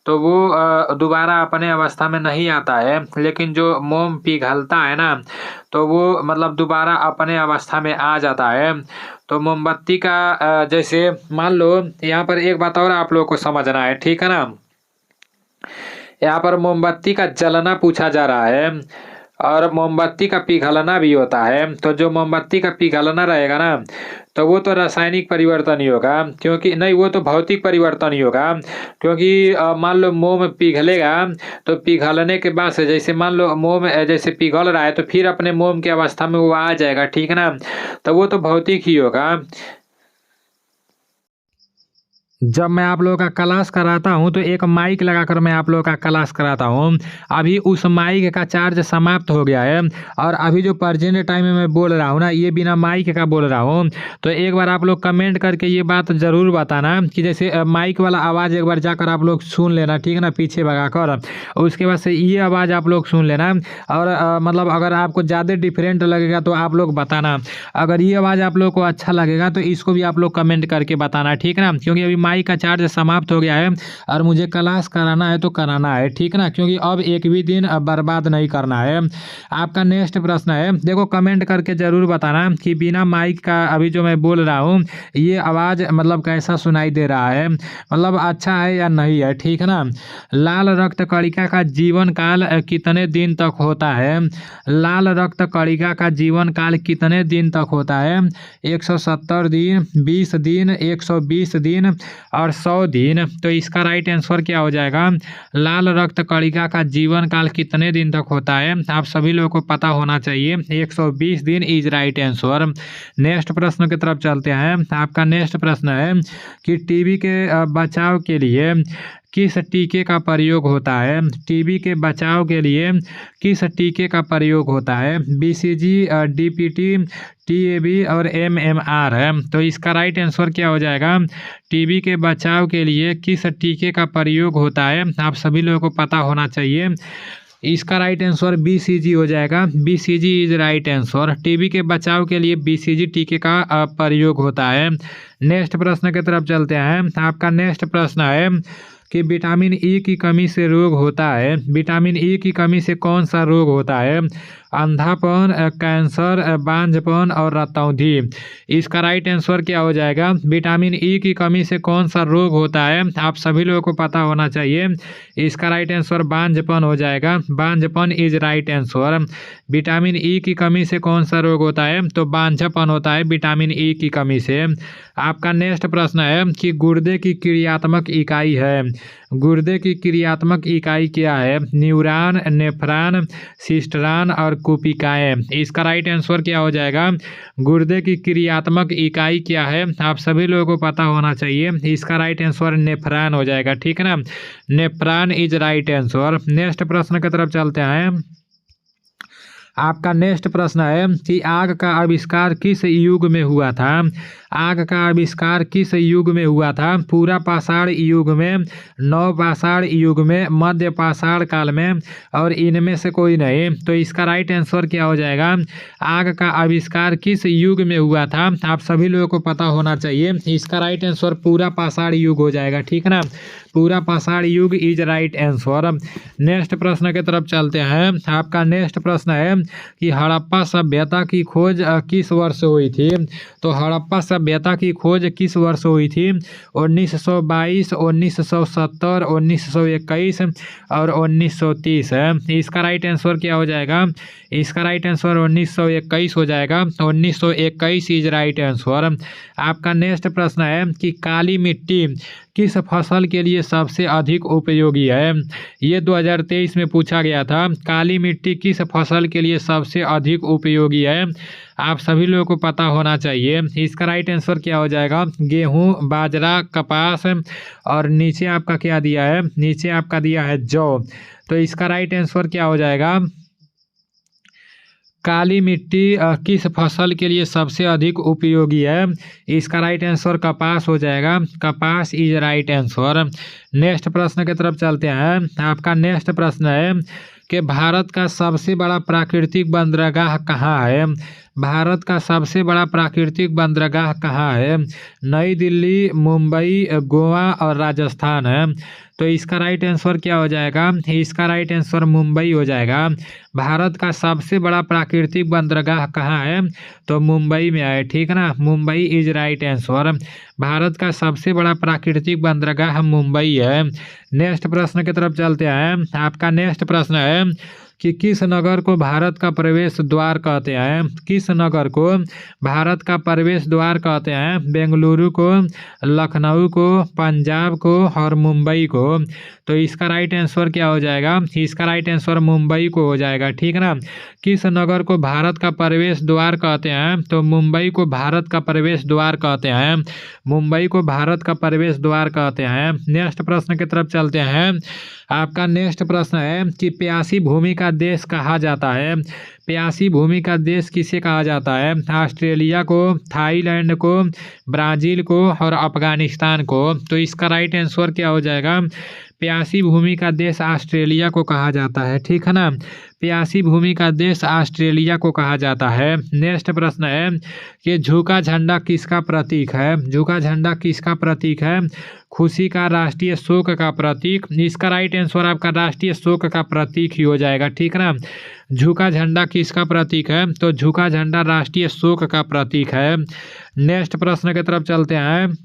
तो वो दोबारा अपने अवस्था में नहीं आता है, लेकिन जो मोम पिघलता है ना तो वो मतलब दोबारा अपने अवस्था में आ जाता है। तो मोमबत्ती का जैसे मान लो, यहाँ पर एक बात और आप लोगों को समझना है, ठीक है ना। यहाँ पर मोमबत्ती का जलना पूछा जा रहा है और मोमबत्ती का पिघलना भी होता है। तो जो मोमबत्ती का पिघलना रहेगा ना तो वो तो रासायनिक परिवर्तन ही होगा, क्योंकि नहीं, वो तो भौतिक परिवर्तन ही होगा। क्योंकि मान लो मोम पिघलेगा तो पिघलने के बाद से, जैसे मान लो मोम जैसे पिघल रहा है तो फिर अपने मोम की अवस्था में वो आ जाएगा, ठीक है ना। तो वो तो भौतिक ही होगा। जब मैं आप लोगों का क्लास कराता हूं तो एक माइक लगाकर मैं आप लोगों का क्लास कराता हूं। अभी उस माइक का चार्ज समाप्त हो गया है और अभी जो प्रेजेंट टाइम में मैं बोल रहा हूं ना, ये बिना माइक का बोल रहा हूं। तो एक बार आप लोग कमेंट करके ये बात ज़रूर बताना कि जैसे माइक वाला आवाज़ एक बार जाकर आप लोग सुन लेना, ठीक है ना, पीछे भगाकर। उसके बाद से ये आवाज़ आप लोग सुन लेना और मतलब अगर आपको ज़्यादा डिफरेंट लगेगा तो आप लोग बताना। अगर ये आवाज़ आप लोग को अच्छा लगेगा तो इसको भी आप लोग कमेंट करके बताना, ठीक है ना। क्योंकि अभी माइक का चार्ज समाप्त हो गया है और मुझे क्लास कराना है तो कराना है, ठीक है ना। क्योंकि अब एक भी दिन बर्बाद नहीं करना है। आपका नेक्स्ट प्रश्न है, देखो कमेंट करके जरूर बताना कि बिना माइक का अभी जो मैं बोल रहा हूँ ये आवाज़ मतलब कैसा सुनाई दे रहा है, मतलब अच्छा है या नहीं है, ठीक है ना। लाल रक्त कणिका का जीवन काल कितने दिन तक होता है? लाल रक्त कणिका का जीवन काल कितने दिन तक होता है? 170 दिन, 20 दिन, 120 दिन और 100 दिन। तो इसका राइट आंसर क्या हो जाएगा? लाल रक्त कणिका का जीवन काल कितने दिन तक होता है? आप सभी लोगों को पता होना चाहिए, 120 दिन इज राइट आंसर। नेक्स्ट प्रश्न की तरफ चलते हैं। आपका नेक्स्ट प्रश्न है कि टीबी के बचाव के लिए किस टीके का प्रयोग होता है? टीबी के बचाव के लिए किस टीके का प्रयोग होता है? बीसीजी, डीपीटी, टीएबी और एमएमआर है। तो इसका राइट आंसर क्या हो जाएगा? टीबी के बचाव के लिए किस टीके का प्रयोग होता है? आप सभी लोगों को पता होना चाहिए। इसका राइट आंसर बीसीजी हो जाएगा। BCG is right answer. TB के बचाव के लिए बीसीजी टीके का प्रयोग होता है। नेक्स्ट प्रश्न की तरफ चलते हैं। आपका नेक्स्ट प्रश्न है कि विटामिन ई की कमी से रोग होता है। विटामिन ई की कमी से कौन सा रोग होता है? अंधापन, कैंसर, बांझपन और रतौंधी। इसका राइट आंसर क्या हो जाएगा? विटामिन ई की कमी से कौन सा रोग होता है? आप सभी लोगों को पता होना चाहिए। इसका राइट आंसर बांझपन हो जाएगा। बांझपन is right answer. Vitamin E की कमी से कौन सा रोग होता है? तो बांझपन होता है विटामिन ई की कमी से। आपका नेक्स्ट प्रश्न है कि गुर्दे की क्रियात्मक इकाई है। गुर्दे की क्रियात्मक इकाई क्या है? न्यूरॉन, नेफ्रॉन, सिस्टरान और कुपिकाएं। इसका राइट आंसर क्या हो जाएगा? गुर्दे की क्रियात्मक इकाई क्या है? आप सभी लोगों को पता होना चाहिए। इसका राइट आंसर नेफ्रॉन हो जाएगा, ठीक है ना। Nephron is right answer. Next प्रश्न की तरफ चलते हैं। आपका नेक्स्ट प्रश्न है कि आग का आविष्कार किस युग में हुआ था? आग का आविष्कार किस युग में हुआ था? पूरा पाषाण युग में, नव पाषाण युग में, मध्य पाषाण काल में और इनमें से कोई नहीं। तो इसका राइट आंसर क्या हो जाएगा? आग का आविष्कार किस युग में हुआ था? आप सभी लोगों को पता होना चाहिए। इसका राइट आंसर पूरा पाषाण युग हो जाएगा, ठीक है ना। पूरा पाषाण युग इज राइट आंसर। नेक्स्ट प्रश्न की तरफ चलते हैं। आपका नेक्स्ट प्रश्न है कि हड़प्पा सभ्यता की खोज किस वर्ष हुई थी? तो हड़प्पा सभ्यता की खोज किस वर्ष हुई थी? 1922, 1970, 1921 और 1930 है। इसका राइट आंसर क्या हो जाएगा? इसका राइट आंसर 1921 हो जाएगा। 1921 इज राइट आंसर। आपका नेक्स्ट प्रश्न है कि काली मिट्टी किस फसल के लिए सबसे अधिक उपयोगी है? ये 2023 में पूछा गया था। काली मिट्टी किस फसल के लिए सबसे अधिक उपयोगी है? आप सभी लोगों को पता होना चाहिए। इसका राइट आंसर क्या हो जाएगा? गेहूं, बाजरा, कपास और नीचे आपका क्या दिया है? नीचे आपका दिया है जौ। तो इसका राइट आंसर क्या हो जाएगा? काली मिट्टी किस फसल के लिए सबसे अधिक उपयोगी है? इसका राइट आंसर कपास हो जाएगा। कपास इज राइट आंसर। नेक्स्ट प्रश्न की तरफ चलते हैं। आपका नेक्स्ट प्रश्न है कि भारत का सबसे बड़ा प्राकृतिक बंदरगाह कहाँ है? भारत का सबसे बड़ा प्राकृतिक बंदरगाह कहाँ है? नई दिल्ली, मुंबई, गोवा और राजस्थान है। तो इसका राइट आंसर क्या हो जाएगा? इसका राइट आंसर मुंबई हो जाएगा। भारत का सबसे बड़ा प्राकृतिक बंदरगाह कहाँ है? तो मुंबई में है, ठीक है ना। Mumbai is right answer. Bharat का सबसे बड़ा प्राकृतिक बंदरगाह मुंबई है। नेक्स्ट प्रश्न की तरफ चलते हैं। आपका नेक्स्ट प्रश्न है कि किस नगर को भारत का प्रवेश द्वार कहते हैं? किस नगर को भारत का प्रवेश द्वार कहते हैं? बेंगलुरु को, लखनऊ को, पंजाब को और मुंबई को। तो इसका राइट आंसर क्या हो जाएगा? इसका राइट आंसर मुंबई को हो जाएगा, ठीक है ना। किस नगर को भारत का प्रवेश द्वार कहते हैं? तो मुंबई को भारत का प्रवेश द्वार कहते हैं। मुंबई को भारत का प्रवेश द्वार कहते हैं। नेक्स्ट प्रश्न की तरफ चलते हैं। आपका नेक्स्ट प्रश्न है कि प्यासी भूमि का देश कहा जाता है? प्यासी भूमि का देश किसे कहा जाता है? ऑस्ट्रेलिया को, थाईलैंड को, ब्राज़ील को और अफगानिस्तान को। तो इसका राइट आंसर क्या हो जाएगा? प्यासी भूमि का देश ऑस्ट्रेलिया को कहा जाता है, ठीक है ना। प्यासी भूमि का देश ऑस्ट्रेलिया को कहा जाता है। नेक्स्ट प्रश्न है कि झुका झंडा किसका प्रतीक है? झुका झंडा किसका प्रतीक है? खुशी का, राष्ट्रीय शोक का प्रतीक। इसका राइट आंसर आपका राष्ट्रीय शोक का प्रतीक ही हो जाएगा, ठीक है ना। झुका झंडा किसका प्रतीक है? तो झुका झंडा राष्ट्रीय शोक का प्रतीक है। नेक्स्ट प्रश्न की तरफ चलते हैं।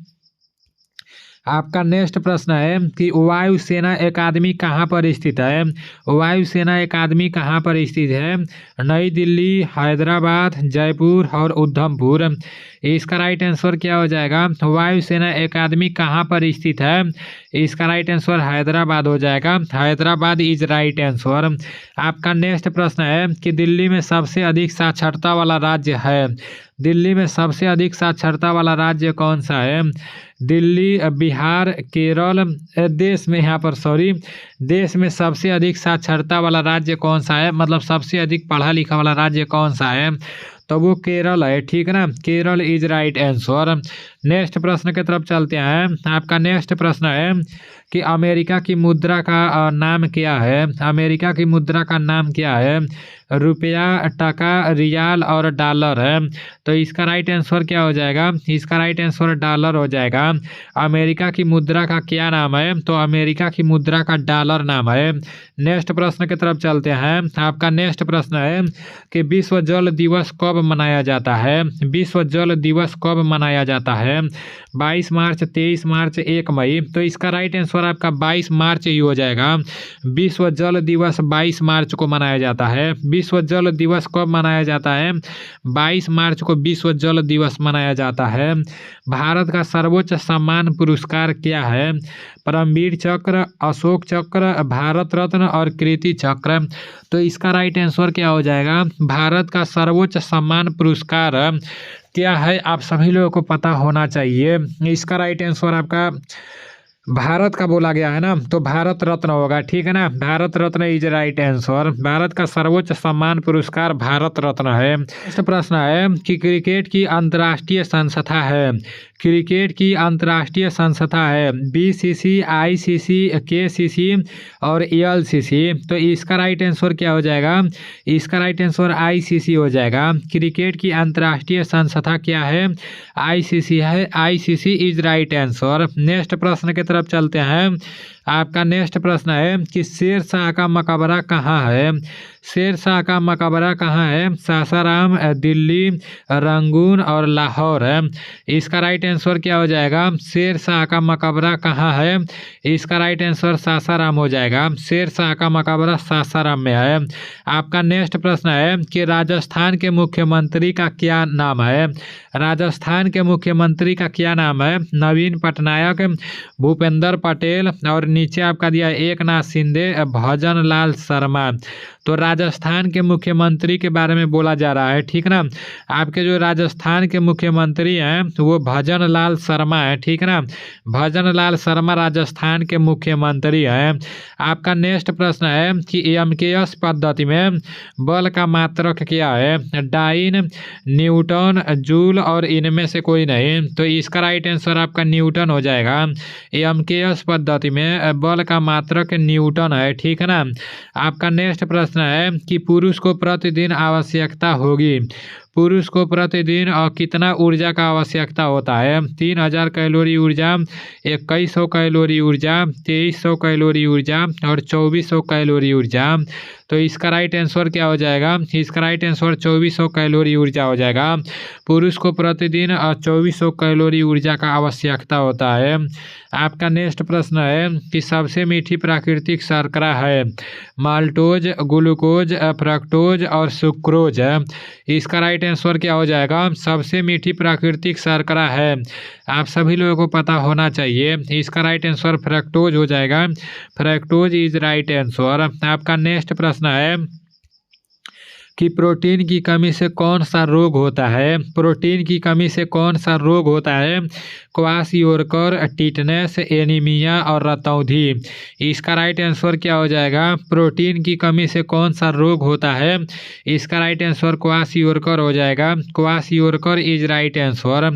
आपका नेक्स्ट प्रश्न है कि वायुसेना अकादमी कहाँ पर स्थित है? वायुसेना अकादमी कहाँ पर स्थित है? नई दिल्ली, हैदराबाद, जयपुर और उधमपुर। इसका राइट आंसर क्या हो जाएगा? वायुसेना अकादमी कहाँ पर स्थित है? इसका राइट आंसर हैदराबाद हो जाएगा। Hyderabad is right answer. आपका नेक्स्ट प्रश्न है कि दिल्ली में सबसे अधिक साक्षरता वाला राज्य है? दिल्ली में सबसे अधिक साक्षरता वाला राज्य कौन सा है? दिल्ली, बिहार, केरल, देश में सबसे अधिक साक्षरता वाला राज्य कौन सा है? मतलब सबसे अधिक पढ़ा लिखा वाला राज्य कौन सा है? तो वो केरल है, ठीक है ना। Kerala is right answer. Next प्रश्न की तरफ चलते हैं। आपका नेक्स्ट प्रश्न है कि अमेरिका की मुद्रा का नाम क्या है? अमेरिका की मुद्रा का नाम क्या है? रुपया, टका, रियाल और डॉलर है। तो इसका राइट आंसर क्या हो जाएगा? इसका राइट आंसर डॉलर हो जाएगा। अमेरिका की मुद्रा का क्या नाम है? तो अमेरिका की मुद्रा का डॉलर नाम है। नेक्स्ट प्रश्न की तरफ चलते हैं। आपका नेक्स्ट प्रश्न है कि विश्व जल दिवस कब मनाया जाता है? विश्व जल दिवस कब मनाया जाता है? 22 मार्च, 23 मार्च, 1 मई। तो इसका राइट आंसर आपका 22 मार्च ही हो जाएगा। विश्व जल दिवस 22 मार्च को मनाया जाता है। विश्व जल दिवस कब मनाया जाता है? 22 मार्च को विश्व जल दिवस मनाया जाता है। भारत का सर्वोच्च सम्मान पुरस्कार क्या है? परमवीर चक्र, अशोक चक्र, भारत रत्न और कीर्ति चक्र। तो इसका राइट आंसर क्या हो जाएगा? भारत का सर्वोच्च सम्मान पुरस्कार क्या है? आप सभी लोगों को पता होना चाहिए। इसका राइट आंसर आपका भारत का बोला गया है ना, तो भारत रत्न होगा, ठीक है ना। Bharat Ratna is right answer. Bharat का सर्वोच्च सम्मान पुरस्कार भारत रत्न है। नेक्स्ट प्रश्न है कि क्रिकेट की अंतर्राष्ट्रीय संस्था है? क्रिकेट की अंतर्राष्ट्रीय संस्था है BCC, ICC, KCC और LCC। तो इसका राइट आंसर क्या हो जाएगा? इसका राइट आंसर ICC हो जाएगा। क्रिकेट की अंतर्राष्ट्रीय संस्था क्या है? ICC है। ICC is right answer. Next प्रश्न की तरफ चलते हैं। आपका नेक्स्ट प्रश्न है कि शेर शाह का मकबरा कहाँ है। शेर शाह का मकबरा कहाँ है। सासाराम, दिल्ली, रंगून और लाहौर है। इसका राइट आंसर क्या हो जाएगा। शेर शाह का मकबरा कहाँ है। इसका राइट आंसर सासाराम हो जाएगा। शेर शाह का मकबरा सासाराम में है। आपका नेक्स्ट प्रश्न है कि राजस्थान के मुख्यमंत्री का क्या नाम है। राजस्थान के मुख्यमंत्री का क्या नाम है। नवीन पटनायक, भूपेंद्र पटेल और नीचे आपका दिया एकनाथ शिंदे, भजन लाल शर्मा। तो राजस्थान के मुख्यमंत्री के बारे में बोला जा रहा है, ठीक ना। आपके जो राजस्थान के मुख्यमंत्री हैं वो भजन लाल शर्मा है, ठीक ना। भजन लाल शर्मा राजस्थान के मुख्यमंत्री हैं। आपका नेक्स्ट प्रश्न है कि एमकेएस पद्धति में बल का मात्रक क्या है। डाइन, न्यूटन, जूल और इनमें से कोई नहीं। तो इसका राइट आंसर आपका न्यूटन हो जाएगा। एमकेएस पद्धति में बल का मात्रक न्यूटन है, ठीक है ना। आपका नेक्स्ट प्रश्न है कि पुरुष को प्रतिदिन आवश्यकता होगी। पुरुष को प्रतिदिन कितना ऊर्जा का आवश्यकता होता है। 3000 कैलोरी ऊर्जा, 2100 कैलोरी ऊर्जा, 2300 कैलोरी ऊर्जा और 2400 कैलोरी ऊर्जा। तो इसका राइट आंसर क्या हो जाएगा। इसका राइट आंसर 2400 कैलोरी ऊर्जा हो जाएगा। पुरुष को प्रतिदिन 2400 कैलोरी ऊर्जा का आवश्यकता होता है। आपका नेक्स्ट प्रश्न है कि सबसे मीठी प्राकृतिक शर्करा है। माल्टोज, ग्लूकोज, फ्रक्टोज और सुक्रोज है। इसका राइट आंसर क्या हो जाएगा। सबसे मीठी प्राकृतिक शर्करा है। आप सभी लोगों को पता होना चाहिए। इसका राइट आंसर फ्रक्टोज हो जाएगा। Fructose is right answer. आपका नेक्स्ट प्रश्न है कि प्रोटीन की कमी से कौन सा रोग होता है। प्रोटीन की कमी से कौन सा रोग होता है। क्वाशियोरकर, टिटनेस, एनीमिया और रतौंधी। इसका राइट आंसर क्या हो जाएगा। प्रोटीन की कमी से कौन सा रोग होता है। इसका राइट आंसर क्वाशियोरकर हो जाएगा। Kwashiorkor is right answer.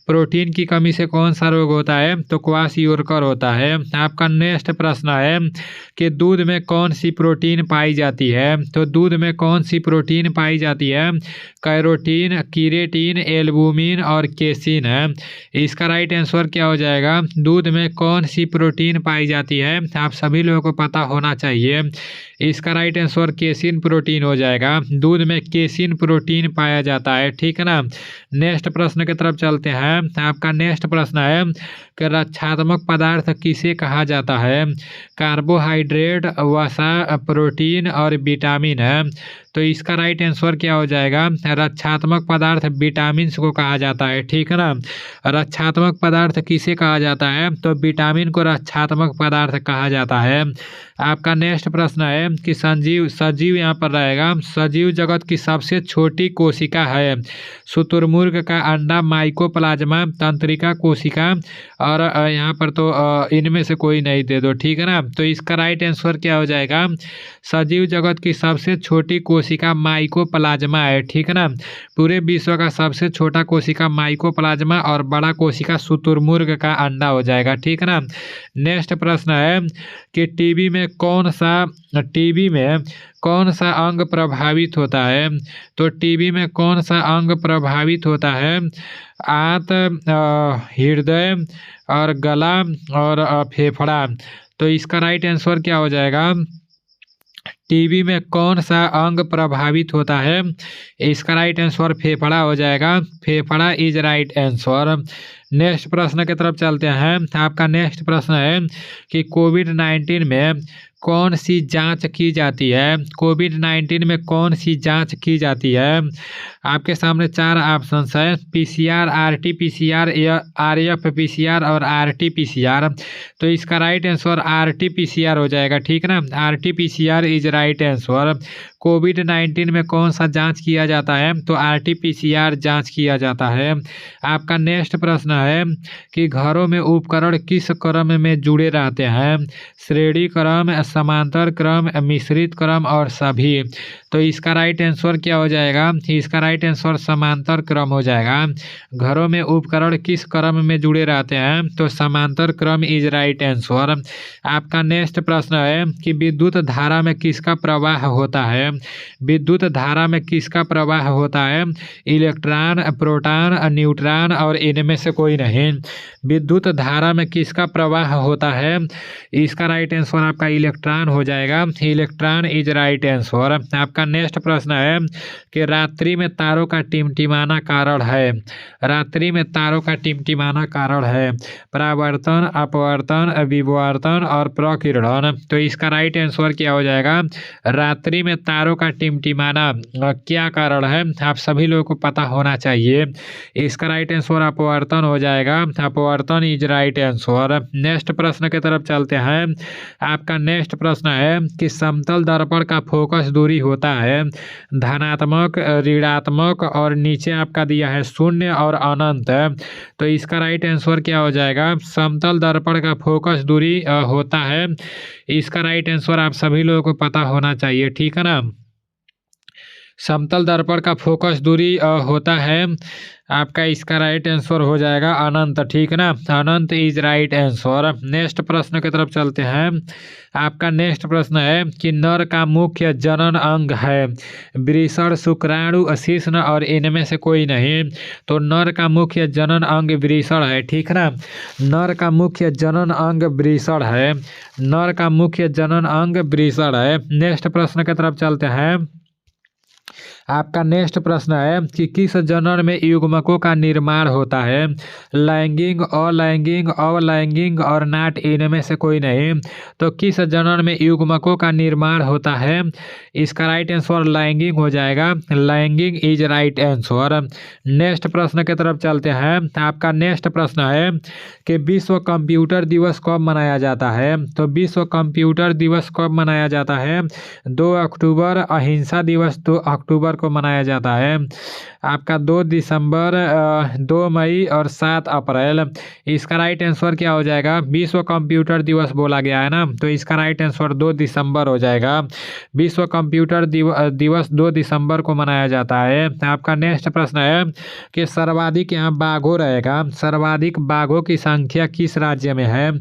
Protein की कमी से कौन सा रोग होता है तो क्वाशियोरकर होता है। आपका नेक्स्ट प्रश्न है कि दूध में कौन सी प्रोटीन पाई जाती है। तो दूध में कौन सी प्रोटीन पाई जाती है। कैरोटीन, कीरेटीन, एल्बुमिन और केसिन है। इसका राइट आंसर क्या हो जाएगा। दूध में कौन सी प्रोटीन पाई जाती है आप सभी लोगों को पता होना चाहिए। इसका राइट आंसर केसिन प्रोटीन हो जाएगा। दूध में केसिन प्रोटीन पाया जाता है, ठीक है ना। नेक्स्ट प्रश्न की तरफ चलते हैं। आपका नेक्स्ट प्रश्न है कि रक्षात्मक पदार्थ किसे कहा जाता है। कार्बोहाइड्रेट, वसा, प्रोटीन और विटामिन है। तो इसका राइट आंसर क्या हो जाएगा। रक्षात्मक पदार्थ विटामिन को कहा जाता है, ठीक है ना। रक्षात्मक पदार्थ किसे कहा जाता है तो विटामिन को रक्षात्मक पदार्थ कहा जाता है। आपका नेक्स्ट प्रश्न है कि सजीव यहाँ पर रहेगा। सजीव जगत की सबसे छोटी कोशिका है। शुतुरमुर्ग का अंडा, माइकोप्लाज्मा, तंत्रिका कोशिका और यहाँ पर तो इनमें से कोई नहीं दे दो, ठीक है ना। तो इसका राइट आंसर क्या हो जाएगा। सजीव जगत की सबसे छोटी कोशिका माइकोप्लाज्मा है, ठीक है ना। पूरे विश्व का सबसे छोटा कोशिका माइकोप्लाज्मा और बड़ा कोशिका शुतुरमुर्ग का अंडा हो जाएगा, ठीक है ना। नेक्स्ट प्रश्न है कि टीबी में कौन सा अंग प्रभावित होता है। तो टीबी में कौन सा अंग प्रभावित होता है। आंत, हृदय और गला और फेफड़ा। तो इसका राइट आंसर क्या हो जाएगा। टीबी में कौन सा अंग प्रभावित होता है। इसका राइट आंसर फेफड़ा हो जाएगा। फेफड़ा इज राइट आंसर। नेक्स्ट प्रश्न की तरफ चलते हैं। आपका नेक्स्ट प्रश्न है कि कोविड-19 में कौन सी जांच की जाती है। कोविड-19 में कौन सी जांच की जाती है। आपके सामने 4 ऑप्शंस है। पीसीआर, आरटी-पीसीआर, आरएफ-पीसीआर और आरटी-पीसीआर। तो इसका राइट आंसर आरटी-पीसीआर हो जाएगा, ठीक है ना। RT PCR is right answer. कोविड-19 में कौन सा जांच किया जाता है तो आरटी-पीसीआर जांच किया जाता है। आपका नेक्स्ट प्रश्न है कि घरों में उपकरण किस क्रम में जुड़े रहते हैं। श्रेणी क्रम, समांतर क्रम, मिश्रित क्रम और सभी। तो इसका राइट आंसर क्या हो जाएगा। इसका राइट आंसर समांतर क्रम हो जाएगा। घरों में उपकरण किस क्रम में जुड़े रहते हैं तो समांतर क्रम इज राइट आंसर। आपका नेक्स्ट प्रश्न है कि विद्युत धारा में किसका प्रवाह होता है। विद्युत धारा में किसका प्रवाह होता है? इलेक्ट्रॉन, प्रोटॉन, न्यूट्रॉन और इनमें से कोई नहीं। विद्युत धारा में किसका प्रवाह होता है? इसका राइट आंसर आपका इलेक्ट्रॉन हो जाएगा। Electron is right answer. आपका नेक्स्ट प्रश्न है कि रात्रि में तारों का टिमटिमाना कारण है। रात्रि में तारों का टिमटिमाना कारण है परावर्तन, अपवर्तन, विवर्तन और प्रकीर्णन। तो इसका राइट आंसर क्या हो जाएगा? रात्रि में तारों का टिमटिमाना क्या कारण है? आप सभी लोगों को पता होना चाहिए। इसका राइट आंसर अपवर्तन हो जाएगा। अपवर्तन इज राइट आंसर। नेक्स्ट प्रश्न की तरफ चलते हैं। आपका नेक्स्ट प्रश्न है कि समतल दर्पण का फोकस दूरी होता है धनात्मक, ऋणात्मक और नीचे आपका दिया है शून्य और अनंत। तो इसका राइट आंसर क्या हो जाएगा? समतल दर्पण का फोकस दूरी होता है। इसका राइट आंसर आप सभी लोगों को पता होना चाहिए, ठीक है ना। समतल दर्पण का फोकस दूरी होता है आपका, इसका राइट आंसर हो जाएगा अनंत, ठीक है ना। अनंत इज राइट आंसर। नेक्स्ट प्रश्न की तरफ चलते हैं। आपका नेक्स्ट प्रश्न है कि नर का मुख्य जनन अंग है वृषण, शुक्राणु, शिश्न और इनमें से कोई नहीं। तो नर का मुख्य जनन अंग वृषण है, ठीक है ना। नर का मुख्य जनन अंग वृषण है। नर का मुख्य जनन अंग वृषण है। नेक्स्ट प्रश्न की तरफ चलते हैं। आपका नेक्स्ट प्रश्न है कि किस जनन में युग्मकों का निर्माण होता है? लैंगिक, अलैंगिक, अवलैंगिक और नाट इनमें से कोई नहीं। तो किस जनन में युग्मकों का निर्माण होता है? इसका राइट आंसर लैंगिक हो जाएगा। लैंगिक इज राइट आंसर। नेक्स्ट प्रश्न की तरफ चलते हैं। आपका नेक्स्ट प्रश्न है कि विश्व कंप्यूटर दिवस कब मनाया जाता है? तो विश्व कंप्यूटर दिवस कब मनाया जाता है? 2 अक्टूबर। अहिंसा दिवस 2 अक्टूबर को मनाया जाता है। आपका 2 दिसंबर, 2 मई और 7 अप्रैल। इसका राइट आंसर क्या हो जाएगा? विश्व कंप्यूटर दिवस बोला गया है ना, तो इसका राइट आंसर 2 दिसंबर हो जाएगा। विश्व कंप्यूटर दिवस 2 दिसंबर को मनाया जाता है। आपका नेक्स्ट प्रश्न है कि सर्वाधिक यहाँ बाघों रहेगा। सर्वाधिक बाघों की संख्या किस राज्य में है?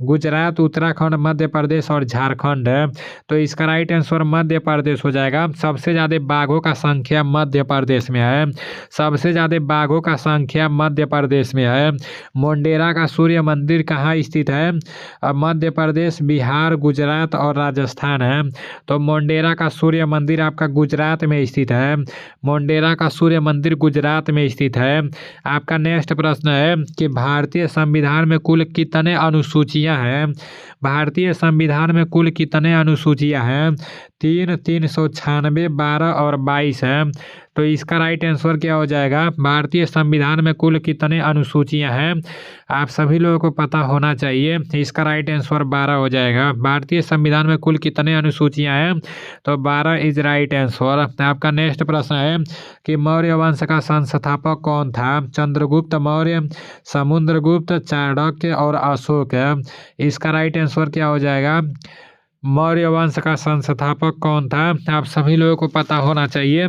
गुजरात, उत्तराखंड, मध्य प्रदेश और झारखंड है। तो इसका राइट आंसर मध्य प्रदेश हो जाएगा। सबसे ज़्यादा बाघों का संख्या मध्य प्रदेश में है। सबसे ज़्यादा बाघों का संख्या मध्य प्रदेश में है। मोंडेरा का सूर्य मंदिर कहाँ स्थित है? मध्य प्रदेश, बिहार, गुजरात और राजस्थान है। तो मोंडेरा का सूर्य मंदिर आपका गुजरात में स्थित है। मोंडेरा का सूर्य मंदिर गुजरात में स्थित है। आपका नेक्स्ट प्रश्न है कि भारतीय संविधान में कुल कितने अनुसूचियां हैं? भारतीय संविधान में कुल कितने अनुसूचियां हैं? 3, 396, 12 और 22 है। तो इसका राइट आंसर क्या हो जाएगा? भारतीय संविधान में कुल कितने अनुसूचियां हैं? आप सभी लोगों को पता होना चाहिए। इसका राइट आंसर 12 हो जाएगा। भारतीय संविधान में कुल कितने अनुसूचियां हैं? तो 12 इज राइट आंसर। आपका नेक्स्ट प्रश्न है कि मौर्य वंश का संस्थापक कौन था? चंद्रगुप्त मौर्य, समुद्रगुप्त, चाणक्य और अशोक है। इसका राइट आंसर क्या हो जाएगा? मौर्य वंश का संस्थापक कौन था? आप सभी लोगों को पता होना चाहिए।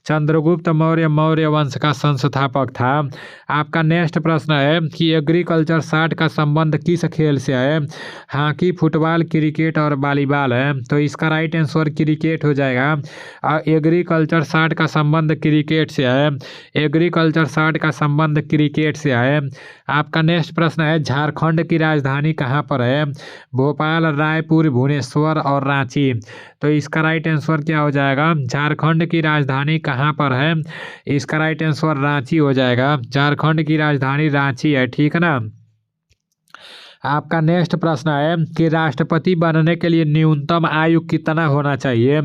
चंद्रगुप्त मौर्य मौर्य वंश का संस्थापक था। आपका नेक्स्ट प्रश्न है कि एग्रीकल्चर साठ का संबंध किस खेल से है? हॉकी, फुटबॉल, क्रिकेट और वॉलीबॉल है। तो इसका राइट आंसर क्रिकेट हो जाएगा। एग्रीकल्चर साठ का संबंध क्रिकेट से है। एग्रीकल्चर साठ का संबंध क्रिकेट से है। आपका नेक्स्ट प्रश्न है झारखंड की राजधानी कहाँ पर है? भोपाल, रायपुर, भुवनेश्वर और रांची। तो इसका राइट आंसर क्या हो जाएगा? झारखंड की राजधानी कहाँ पर है? इसका राइट आंसर रांची हो जाएगा। झारखंड की राजधानी रांची है, ठीक है ना। आपका नेक्स्ट प्रश्न है कि राष्ट्रपति बनने के लिए न्यूनतम आयु कितना होना चाहिए?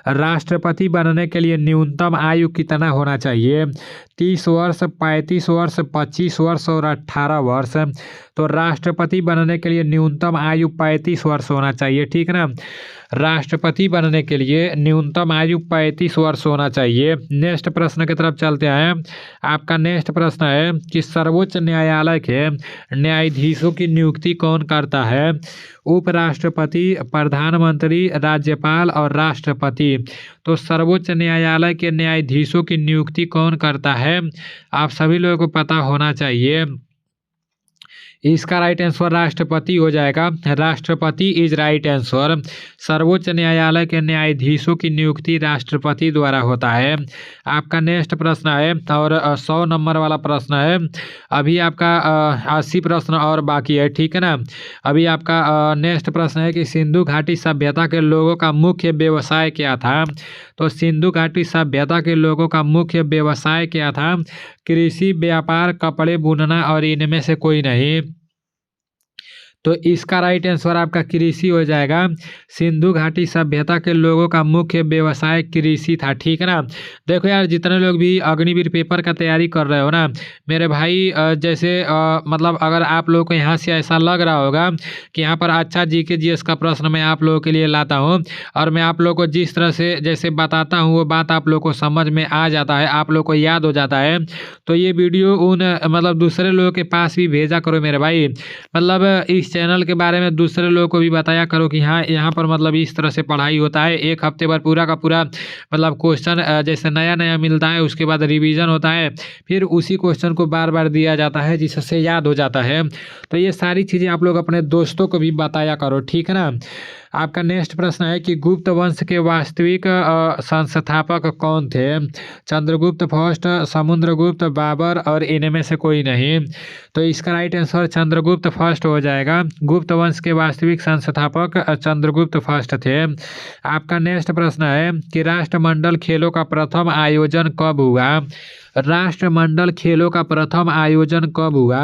राष्ट्रपति बनने के लिए न्यूनतम आयु कितना होना चाहिए? 30 वर्ष, 35 वर्ष, 25 वर्ष और 18 वर्ष। तो राष्ट्रपति बनने के लिए न्यूनतम आयु 35 वर्ष होना चाहिए, ठीक है ना। राष्ट्रपति बनने के लिए न्यूनतम आयु 35 वर्ष होना चाहिए। नेक्स्ट प्रश्न की तरफ चलते हैं। आपका नेक्स्ट प्रश्न है कि सर्वोच्च न्यायालय के न्यायाधीशों की नियुक्ति कौन करता है? उपराष्ट्रपति, प्रधानमंत्री, राज्यपाल और राष्ट्रपति। तो सर्वोच्च न्यायालय के न्यायाधीशों की नियुक्ति कौन करता है? आप सभी लोगों को पता होना चाहिए। इसका राइट आंसर राष्ट्रपति हो जाएगा। राष्ट्रपति इज राइट आंसर। सर्वोच्च न्यायालय के न्यायाधीशों की नियुक्ति राष्ट्रपति द्वारा होता है। आपका नेक्स्ट प्रश्न है और 100 नंबर वाला प्रश्न है। अभी आपका 80 प्रश्न और बाकी है, ठीक है ना। अभी आपका नेक्स्ट प्रश्न है कि सिंधु घाटी सभ्यता के लोगों का मुख्य व्यवसाय क्या था। तो सिंधु घाटी सभ्यता के लोगों का मुख्य व्यवसाय क्या था। कृषि, व्यापार, कपड़े बुनना और इनमें से कोई नहीं। तो इसका राइट आंसर आपका कृषि हो जाएगा। सिंधु घाटी सभ्यता के लोगों का मुख्य व्यवसाय कृषि था, ठीक है ना। देखो यार, जितने लोग भी अग्निवीर पेपर का तैयारी कर रहे हो ना मेरे भाई, जैसे मतलब अगर आप लोगों को यहाँ से ऐसा लग रहा होगा कि यहाँ पर अच्छा जीके जीएस का प्रश्न मैं आप लोगों के लिए लाता हूँ और मैं आप लोगों को जिस तरह से जैसे बताता हूँ वो बात आप लोगों को समझ में आ जाता है, आप लोग को याद हो जाता है, तो ये वीडियो उन मतलब दूसरे लोगों के पास भी भेजा करो मेरे भाई। मतलब इस चैनल के बारे में दूसरे लोगों को भी बताया करो कि हाँ यहाँ पर मतलब इस तरह से पढ़ाई होता है। एक हफ्ते भर पूरा का पूरा मतलब क्वेश्चन जैसे नया नया मिलता है, उसके बाद रिवीजन होता है, फिर उसी क्वेश्चन को बार बार दिया जाता है जिससे याद हो जाता है। तो ये सारी चीज़ें आप लोग अपने दोस्तों को भी बताया करो, ठीक है ना। आपका नेक्स्ट प्रश्न है कि गुप्त वंश के वास्तविक संस्थापक कौन थे। चंद्रगुप्त फर्स्ट, समुद्रगुप्त, बाबर और इनमें से कोई नहीं। तो इसका राइट आंसर चंद्रगुप्त फर्स्ट हो जाएगा। गुप्त वंश के वास्तविक संस्थापक चंद्रगुप्त फर्स्ट थे। आपका नेक्स्ट प्रश्न है कि राष्ट्रमंडल खेलों का प्रथम आयोजन कब हुआ। राष्ट्रमंडल खेलों का प्रथम आयोजन कब हुआ।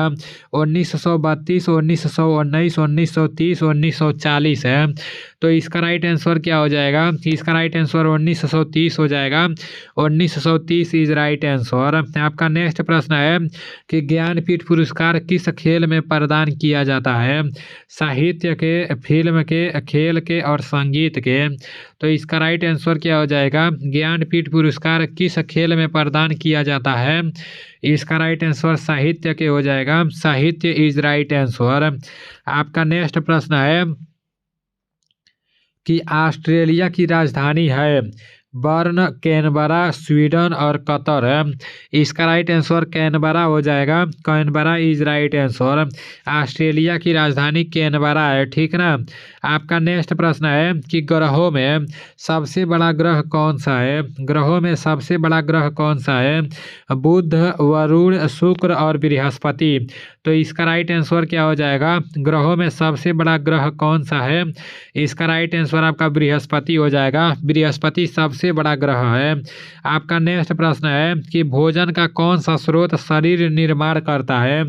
1932, 1919, 1930, 1940 है। तो इसका राइट आंसर क्या हो जाएगा। इसका राइट आंसर 1930 हो जाएगा। 1930 इज राइट आंसर। आपका नेक्स्ट प्रश्न है कि ज्ञानपीठ पुरस्कार किस खेल में प्रदान किया जाता है। साहित्य के, फिल्म के, खेल के और संगीत के। तो इसका राइट आंसर क्या हो जाएगा। ज्ञानपीठ पुरस्कार किस खेल में प्रदान किया जाता है। इसका राइट आंसर साहित्य के हो जाएगा। साहित्य इज राइट आंसर। आपका नेक्स्ट प्रश्न है कि ऑस्ट्रेलिया की राजधानी है बर्न, कैनबरा, स्वीडन और कतर है। इसका राइट आंसर कैनबरा हो जाएगा। Canberra is right answer. Australia की राजधानी कैनबरा है, ठीक ना। आपका नेक्स्ट प्रश्न है कि ग्रहों में सबसे बड़ा ग्रह कौन सा है। ग्रहों में सबसे बड़ा ग्रह कौन सा है। बुध, वरुण, शुक्र और बृहस्पति। तो इसका राइट आंसर क्या हो जाएगा। ग्रहों में सबसे बड़ा ग्रह कौन सा है। इसका राइट आंसर आपका बृहस्पति हो जाएगा। बृहस्पति सबसे बड़ा ग्रह है। आपका नेक्स्ट प्रश्न है कि भोजन का कौन सा स्रोत शरीर निर्माण करता है।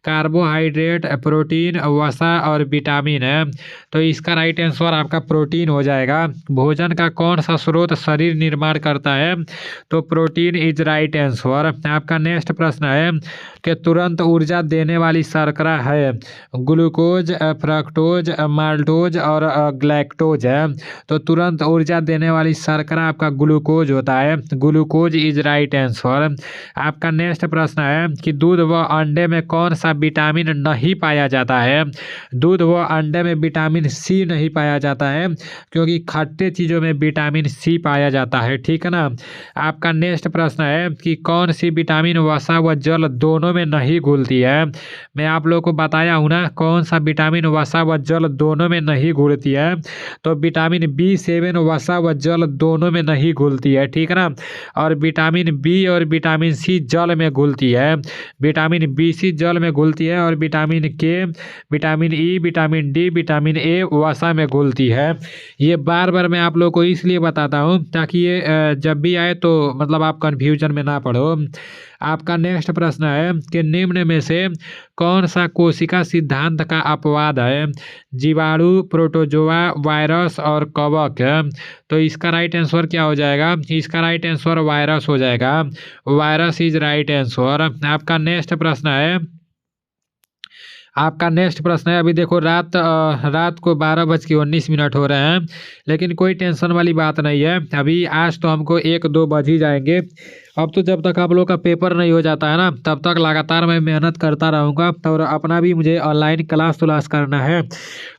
कार्बोहाइड्रेट, प्रोटीन, वसा और विटामिन है। तो इसका राइट आंसर आपका प्रोटीन हो जाएगा। भोजन का कौन सा स्रोत शरीर निर्माण करता है। तो प्रोटीन इज राइट आंसर। आपका नेक्स्ट प्रश्न है कि तुरंत ऊर्जा देने वाली शर्करा है। ग्लूकोज, फ्रक्टोज, माल्टोज और ग्लैक्टोज है। तो तुरंत ऊर्जा देने वाली शर्करा आपका ग्लूकोज होता है। Glucose is right answer. आपका नेक्स्ट प्रश्न है कि दूध व अंडे में कौन सा विटामिन नहीं पाया जाता है। दूध व अंडे में विटामिन सी नहीं पाया जाता है क्योंकि खट्टे चीज़ों में विटामिन सी पाया जाता है, ठीक है ना। आपका नेक्स्ट प्रश्न है कि कौन सी विटामिन वसा व जल दोनों में नहीं घुलती है। मैं आप लोगों को बताया हूँ ना कौन सा विटामिन वसा व जल दोनों में नहीं घुलती है। तो विटामिन B7 वसा व जल दोनों में नहीं घुलती है, ठीक है ना। और विटामिन बी और विटामिन सी जल में घुलती है। विटामिन B जल में घुलती है और विटामिन के, vitamin E, vitamin D, vitamin A वसा में घुलती है। ये बार बार मैं आप लोगों को इसलिए बताता हूँ ताकि ये जब भी आए तो मतलब आप कन्फ्यूजन में ना पड़ो। आपका नेक्स्ट प्रश्न है कि निम्न में से कौन सा कोशिका सिद्धांत का अपवाद है। जीवाणु, प्रोटोजोआ, वायरस और कवक है। तो इसका राइट आंसर क्या हो जाएगा। इसका राइट आंसर वायरस हो जाएगा। Virus is right answer. आपका नेक्स्ट प्रश्न है अभी देखो रात को 12:19 हो रहे हैं, लेकिन कोई टेंशन वाली बात नहीं है। अभी आज तो हमको 1-2 बज ही जाएंगे अब तो जब तक आप लोग का पेपर नहीं हो जाता है ना, तब तक लगातार मैं मेहनत करता रहूँगा। और अपना भी मुझे ऑनलाइन क्लास तलाश करना है,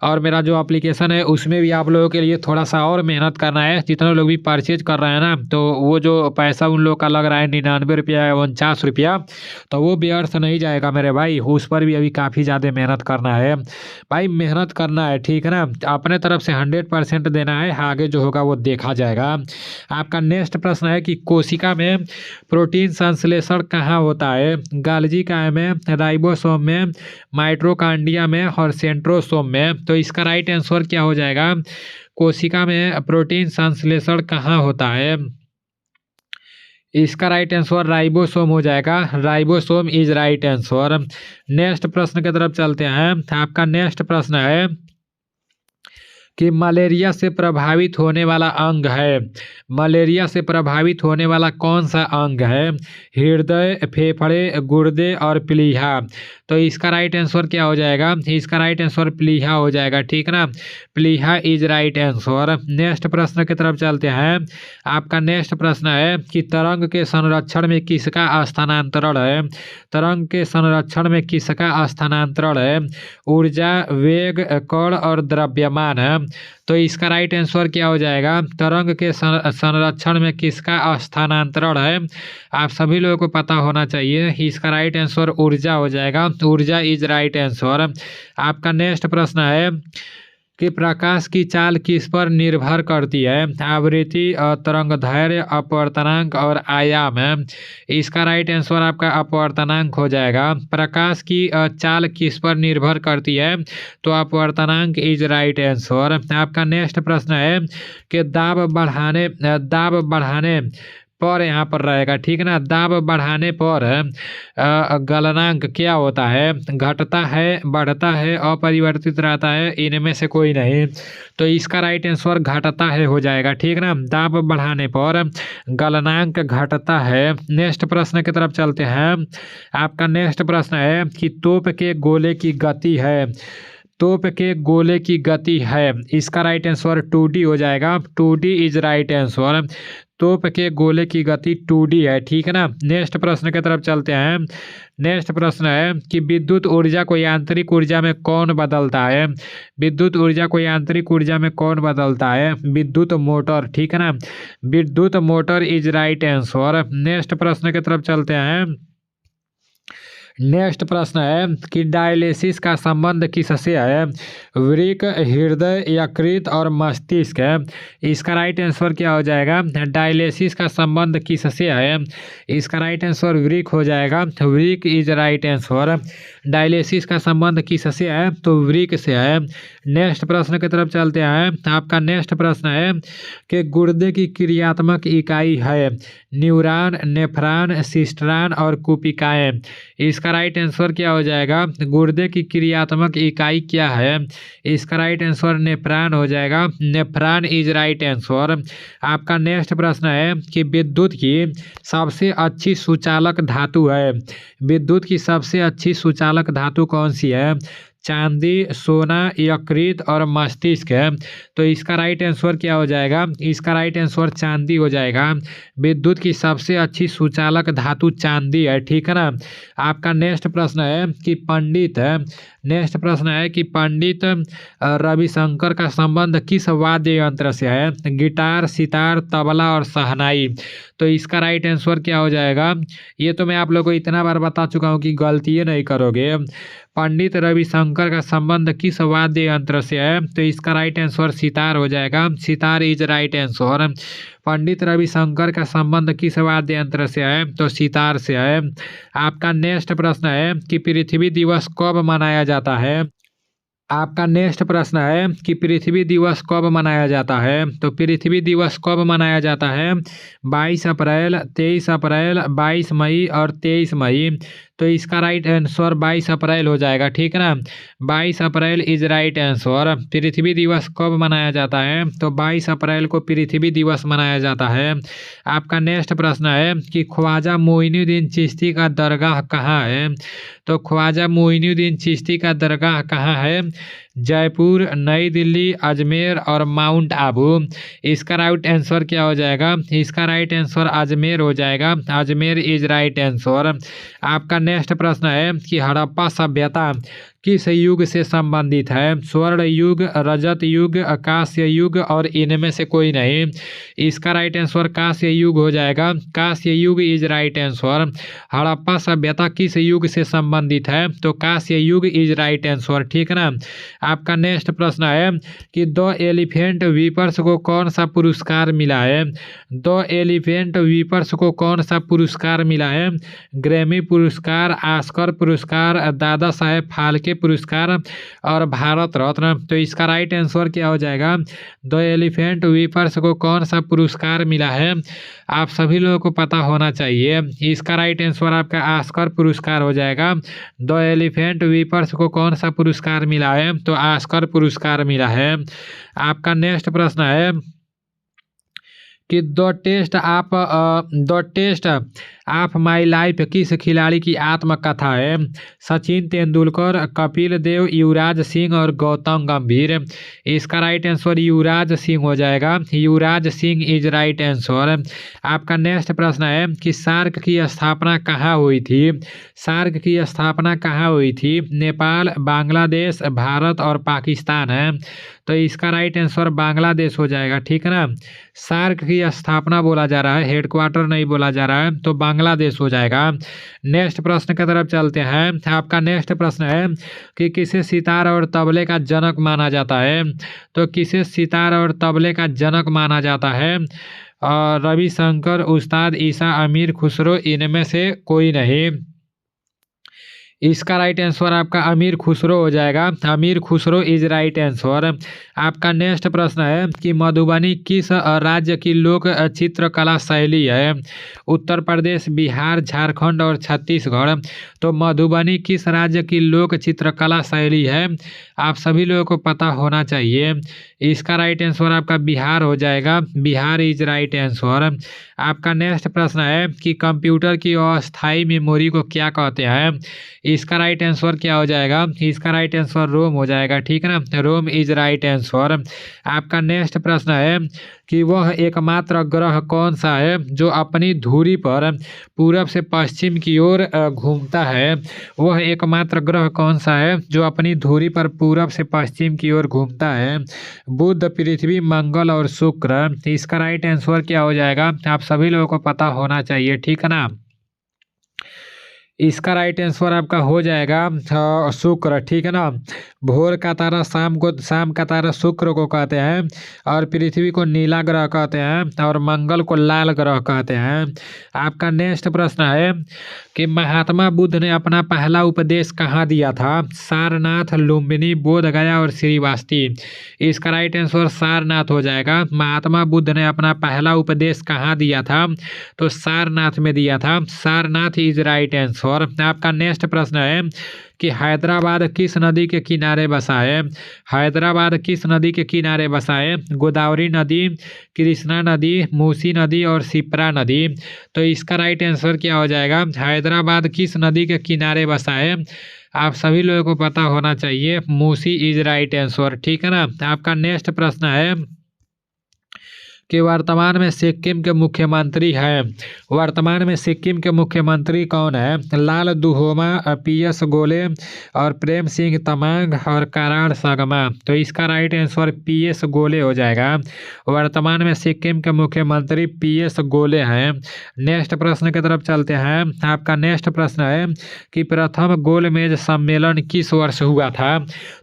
और मेरा जो एप्लीकेशन है उसमें भी आप लोगों के लिए थोड़ा सा और मेहनत करना है। जितने लोग भी परचेज कर रहे हैं ना, तो वो जो पैसा उन लोग का लग रहा है 99 रुपया या 49 रुपया, तो वो व्यर्थ नहीं जाएगा मेरे भाई। उस पर भी अभी काफ़ी ज़्यादा मेहनत करना है भाई, मेहनत करना है, ठीक है ना। अपने तरफ से 100% देना है, आगे जो होगा वो देखा जाएगा। आपका नेक्स्ट प्रश्न है कि कोशिका में प्रोटीन संश्लेषण कहाँ होता है? गाल्गी काय में, राइबोसोम में, माइटोकॉन्ड्रिया में और सेंट्रोसोम में। तो इसका राइट आंसर क्या हो जाएगा? कोशिका में प्रोटीन संश्लेषण कहाँ होता है? इसका राइट आंसर राइबोसोम हो जाएगा। Ribosome is right answer. Next प्रश्न की तरफ चलते हैं। आपका नेक्स्ट प्रश्न है कि मलेरिया से प्रभावित होने वाला अंग है। मलेरिया से प्रभावित होने वाला कौन सा अंग है? हृदय, फेफड़े, गुर्दे और प्लीहा। तो इसका राइट आंसर क्या हो जाएगा? इसका राइट आंसर प्लीहा हो जाएगा, ठीक ना। प्लीहा इज राइट आंसर। नेक्स्ट प्रश्न की तरफ चलते हैं। आपका नेक्स्ट प्रश्न है कि तरंग के संरक्षण में किसका स्थानांतरण है? तरंग के संरक्षण में किसका स्थानांतरण है? ऊर्जा, वेग, कण और द्रव्यमान है। तो इसका राइट आंसर क्या हो जाएगा? तरंग के संरक्षण में किसका स्थानांतरण है? आप सभी लोगों को पता होना चाहिए। इसका राइट आंसर ऊर्जा हो जाएगा। ऊर्जा इज राइट आंसर। आपका नेक्स्ट प्रश्न है कि प्रकाश की चाल किस पर निर्भर करती है? आवृत्ति, तरंगदैर्घ्य, अपवर्तनांक और आयाम है। इसका राइट आंसर आपका अपवर्तनांक हो जाएगा। प्रकाश की चाल किस पर निर्भर करती है? तो अपवर्तनांक इज राइट आंसर। आपका नेक्स्ट प्रश्न है कि दाब बढ़ाने पर यहाँ पर रहेगा, ठीक है ना। दाब बढ़ाने पर गलनांक क्या होता है? घटता है, बढ़ता है, अपरिवर्तित रहता है, इनमें से कोई नहीं। तो इसका राइट आंसर घटता है हो जाएगा, ठीक ना। दाब बढ़ाने पर गलनांक घटता है। नेक्स्ट प्रश्न की तरफ चलते हैं। आपका नेक्स्ट प्रश्न है कि तोप के गोले की गति है। तोप के गोले की गति है, इसका राइट आंसर 2D हो जाएगा। 2D is right answer. तोप के गोले की गति 2D है, ठीक है ना। नेक्स्ट प्रश्न की तरफ चलते हैं। नेक्स्ट प्रश्न है कि विद्युत ऊर्जा को यांत्रिक ऊर्जा में कौन बदलता है? विद्युत ऊर्जा को यांत्रिक ऊर्जा में कौन बदलता है? विद्युत मोटर, ठीक है ना। विद्युत motor is right answer. Next प्रश्न की तरफ चलते हैं। नेक्स्ट प्रश्न है कि डायलिसिस का संबंध किससे है? वृक्क, हृदय, यकृत और मस्तिष्क है। इसका राइट आंसर क्या हो जाएगा? डायलिसिस का संबंध किससे है? इसका राइट आंसर वृक्क हो जाएगा। वृक्क इज राइट आंसर। डायलिसिस का संबंध किससे है? तो वृक्क से है। नेक्स्ट प्रश्न की तरफ चलते हैं। आपका नेक्स्ट प्रश्न है कि गुर्दे की क्रियात्मक इकाई है न्यूरॉन, नेफ्रॉन, सिस्टरॉन और कुपिकाएं। इसका राइट आंसर क्या हो जाएगा? गुर्दे की क्रियात्मक इकाई क्या है? इसका राइट आंसर नेफ्रॉन हो जाएगा। Nephron is right answer. आपका नेक्स्ट प्रश्न है कि विद्युत की सबसे अच्छी सुचालक धातु है। विद्युत की सबसे अच्छी सुचालक धातु कौन सी है? चांदी, सोना, यकृत और मस्तिष्क है। तो इसका राइट आंसर क्या हो जाएगा? इसका राइट आंसर चांदी हो जाएगा। विद्युत की सबसे अच्छी सुचालक धातु चांदी है, ठीक है ना। आपका नेक्स्ट प्रश्न है कि नेक्स्ट प्रश्न है कि पंडित रविशंकर का संबंध किस वाद्य यंत्र से है? गिटार, सितार, तबला और शहनाई। तो इसका राइट आंसर क्या हो जाएगा? ये तो मैं आप लोगों को इतना बार बता चुका हूँ कि गलती नहीं करोगे। पंडित रविशंकर का संबंध किस वाद्य यंत्र से है? तो इसका राइट आंसर सितार हो जाएगा। Sitar is right answer. Pandit Ravishankar का संबंध किस वाद्य यंत्र से है? तो सितार से है। आपका नेक्स्ट प्रश्न है कि पृथ्वी दिवस कब मनाया जाता है? आपका नेक्स्ट प्रश्न है कि पृथ्वी दिवस कब मनाया जाता है? तो पृथ्वी दिवस कब मनाया जाता है? 22 अप्रैल, 23 अप्रैल, 22 मई और 23 मई। तो इसका राइट आंसर 22 अप्रैल हो जाएगा, ठीक है ना। 22 अप्रैल इज राइट आंसर। पृथ्वी दिवस कब मनाया जाता है? तो 22 अप्रैल को पृथ्वी दिवस मनाया जाता है। आपका नेक्स्ट प्रश्न है कि ख्वाजा मोइनुद्दीन चिश्ती का दरगाह कहाँ है? तो ख्वाजा मोइनुद्दीन चिश्ती का दरगाह कहाँ है? जयपुर, नई दिल्ली, अजमेर और माउंट आबू। इसका राइट आंसर क्या हो जाएगा? इसका राइट आंसर अजमेर हो जाएगा। Ajmer is right answer. आपका नेक्स्ट प्रश्न है कि हड़प्पा सभ्यता किस युग से संबंधित है? स्वर्ण युग, रजत युग, कांस्य युग और इनमें से कोई नहीं। इसका राइट आंसर कांस्य युग हो जाएगा। कांस्य युग इज राइट आंसर। हड़प्पा सभ्यता किस युग से संबंधित है? तो कांस्य युग इज राइट आंसर। ठीक है ना। आपका नेक्स्ट प्रश्न है कि द एलिफेंट वीपर्स को कौन सा पुरस्कार मिला है? द एलिफेंट वीपर्स को कौन सा पुरस्कार मिला है? ग्रैमी पुरस्कार, ऑस्कर पुरस्कार, दादा साहेब फाल्के पुरस्कार और भारत रत्न। तो इसका राइट आंसर क्या हो जाएगा? द एलिफेंट वीपर्स को कौन सा पुरस्कार मिला है? आप सभी लोगों को पता होना चाहिए। इसका राइट आंसर आपका ऑस्कर पुरस्कार हो जाएगा। द एलिफेंट वीपर्स को कौन सा पुरस्कार मिला है? तो ऑस्कर पुरस्कार मिला है। आपका नेक्स्ट प्रश्न है कि the test of my life किस खिलाड़ी की आत्मकथा है? सचिन तेंदुलकर, कपिल देव, युवराज सिंह और गौतम गंभीर। इसका राइट आंसर युवराज सिंह हो जाएगा। Yuvraj Singh is right answer. आपका नेक्स्ट प्रश्न है कि सार्क की स्थापना कहाँ हुई थी? सार्क की स्थापना कहाँ हुई थी? नेपाल, बांग्लादेश, भारत और पाकिस्तान है। तो इसका राइट आंसर बांग्लादेश हो जाएगा। ठीक है ना। सार्क की स्थापना बोला जा रहा है, हेडक्वार्टर नहीं बोला जा रहा है, तो बांग्लादेश हो जाएगा। नेक्स्ट प्रश्न की तरफ चलते हैं। आपका नेक्स्ट प्रश्न है कि किसे सितार और तबले का जनक माना जाता है? तो किसे सितार और तबले का जनक माना जाता है? रविशंकर, उस्ताद ईसा, अमीर खुसरो, इनमें से कोई नहीं। इसका राइट आंसर आपका अमीर खुसरो हो जाएगा। अमीर खुसरो इज राइट आंसर। आपका नेक्स्ट प्रश्न है कि मधुबनी किस राज्य की लोक चित्रकला शैली है? उत्तर प्रदेश, बिहार, झारखंड और छत्तीसगढ़। तो मधुबनी किस राज्य की लोक चित्रकला शैली है? आप सभी लोगों को पता होना चाहिए। इसका राइट आंसर आपका बिहार हो जाएगा। Bihar is right answer. आपका नेक्स्ट प्रश्न है कि कंप्यूटर की अस्थायी मेमोरी को क्या कहते हैं? इसका राइट आंसर क्या हो जाएगा? इसका राइट आंसर रोम हो जाएगा। ठीक है ना। रोम इज राइट आंसर। आपका नेक्स्ट प्रश्न है कि वह एकमात्र ग्रह कौन सा है जो अपनी धुरी पर पूरब से पश्चिम की ओर घूमता है? वह एकमात्र ग्रह कौन सा है जो अपनी धुरी पर पूरब से पश्चिम की ओर घूमता है? बुध, पृथ्वी, मंगल और शुक्र। इसका राइट आंसर क्या हो जाएगा? आप सभी लोगों को पता होना चाहिए। ठीक है ना। इसका राइट आंसर आपका हो जाएगा शुक्र। ठीक है ना। भोर का तारा शाम का तारा शुक्र को कहते हैं और पृथ्वी को नीला ग्रह कहते हैं और मंगल को लाल ग्रह कहते हैं। आपका नेक्स्ट प्रश्न है कि महात्मा बुद्ध ने अपना पहला उपदेश कहाँ दिया था? सारनाथ, लुम्बिनी, बोधगया और श्रीवास्ती। इसका राइट आंसर सारनाथ हो जाएगा। महात्मा बुद्ध ने अपना पहला उपदेश कहाँ दिया था? तो सारनाथ में दिया था। Sarnath is right answer. आपका नेक्स्ट प्रश्न है कि हैदराबाद किस नदी के किनारे बसा है? हैदराबाद किस नदी के किनारे बसा है? गोदावरी नदी, कृष्णा नदी, मूसी नदी और शिप्रा नदी। तो इसका राइट आंसर क्या हो जाएगा? हैदराबाद किस नदी के किनारे बसा है? आप सभी लोगों को पता होना चाहिए। Musi is right answer. ठीक है ना। आपका नेक्स्ट प्रश्न है कि वर्तमान में सिक्किम के मुख्यमंत्री हैं। वर्तमान में सिक्किम के मुख्यमंत्री कौन है? लाल दुहोमा, पीएस गोले और प्रेम सिंह तमांग और कराड़ संगमा। तो इसका राइट आंसर पीएस गोले हो जाएगा। वर्तमान में सिक्किम के मुख्यमंत्री पीएस गोले हैं। नेक्स्ट प्रश्न की तरफ चलते हैं। आपका नेक्स्ट प्रश्न है कि प्रथम गोलमेज सम्मेलन किस वर्ष हुआ था?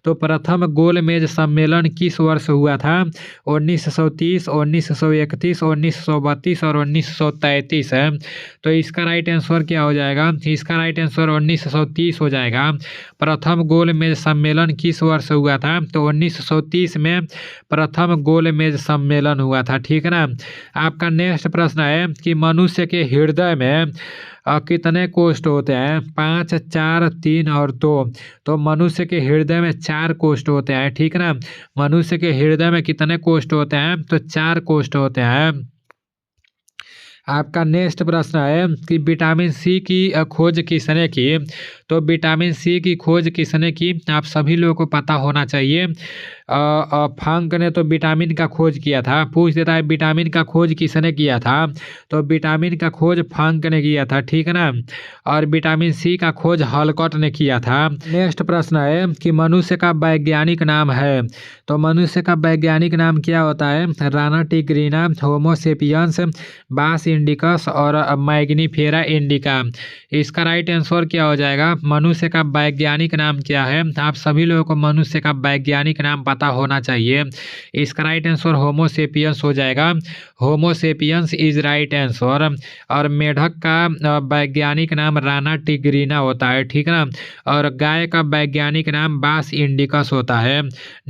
तो प्रथम गोलमेज सम्मेलन किस वर्ष हुआ था? 1930, 1931, 1932 और 1933 है। तो इसका राइट आंसर क्या हो जाएगा? इसका राइट आंसर 1930 हो जाएगा। प्रथम गोलमेज सम्मेलन किस वर्ष हुआ था? तो 1930 में प्रथम गोलमेज सम्मेलन हुआ था। ठीक है ना। आपका नेक्स्ट प्रश्न है कि मनुष्य के हृदय में कितने कोष्ठ होते हैं? 5, 4, 3 और 2। तो मनुष्य के हृदय में 4 कोष्ठ होते हैं। ठीक है ना। मनुष्य के हृदय में कितने कोष्ठ होते हैं? तो 4 कोष्ठ होते हैं। आपका नेक्स्ट प्रश्न है कि विटामिन सी की खोज किसने की? तो विटामिन सी की खोज किसने की, आप सभी लोगों को पता होना चाहिए। फंक ने तो विटामिन का खोज किया था। पूछ देता है विटामिन का खोज किसने किया था, तो विटामिन का खोज फंक ने किया था, ठीक है ना। और विटामिन सी का खोज हॉलकॉट ने किया था। नेक्स्ट प्रश्न है कि मनुष्य का वैज्ञानिक नाम है, तो मनुष्य का वैज्ञानिक नाम क्या होता है, राना टिग्रिना, होमो सेपियंस, बास इंडिकस और मैग्नीफेरा इंडिका। इसका राइट आंसर क्या हो जाएगा, मनुष्य का वैज्ञानिक नाम क्या है, आप सभी लोगों को मनुष्य का वैज्ञानिक नाम पता होना चाहिए। इसका राइट आंसर होमो सेपियंस हो जाएगा। होमो सेपियंस इज राइट आंसर। और मेढक का वैज्ञानिक नाम राना टिग्रिना होता है, ठीक है ना। और गाय का वैज्ञानिक नाम बास इंडिकस होता है।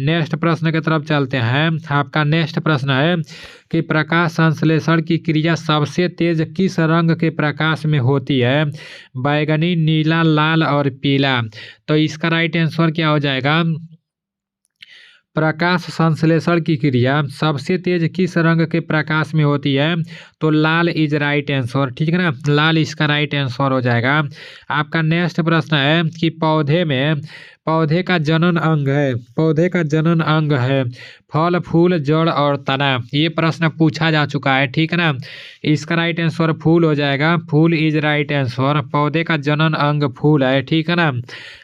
नेक्स्ट प्रश्न की तरफ चलते हैं। आपका नेक्स्ट प्रश्न है कि प्रकाश संश्लेषण की क्रिया सबसे तेज किस रंग के प्रकाश में होती है, बैगनी, नीला, लाल और पीला। तो इसका राइट आंसर क्या हो जाएगा, प्रकाश संश्लेषण की क्रिया सबसे तेज किस रंग के प्रकाश में होती है, तो लाल इज राइट आंसर, ठीक है ना। लाल इसका राइट आंसर हो जाएगा। आपका नेक्स्ट प्रश्न है कि पौधे का जनन अंग है, पौधे का जनन अंग है फल, फूल, जड़ और तना। ये प्रश्न पूछा जा चुका है, ठीक है ना। इसका राइट आंसर फूल हो जाएगा। फूल इज राइट आंसर। पौधे का जनन अंग फूल है, ठीक है ना।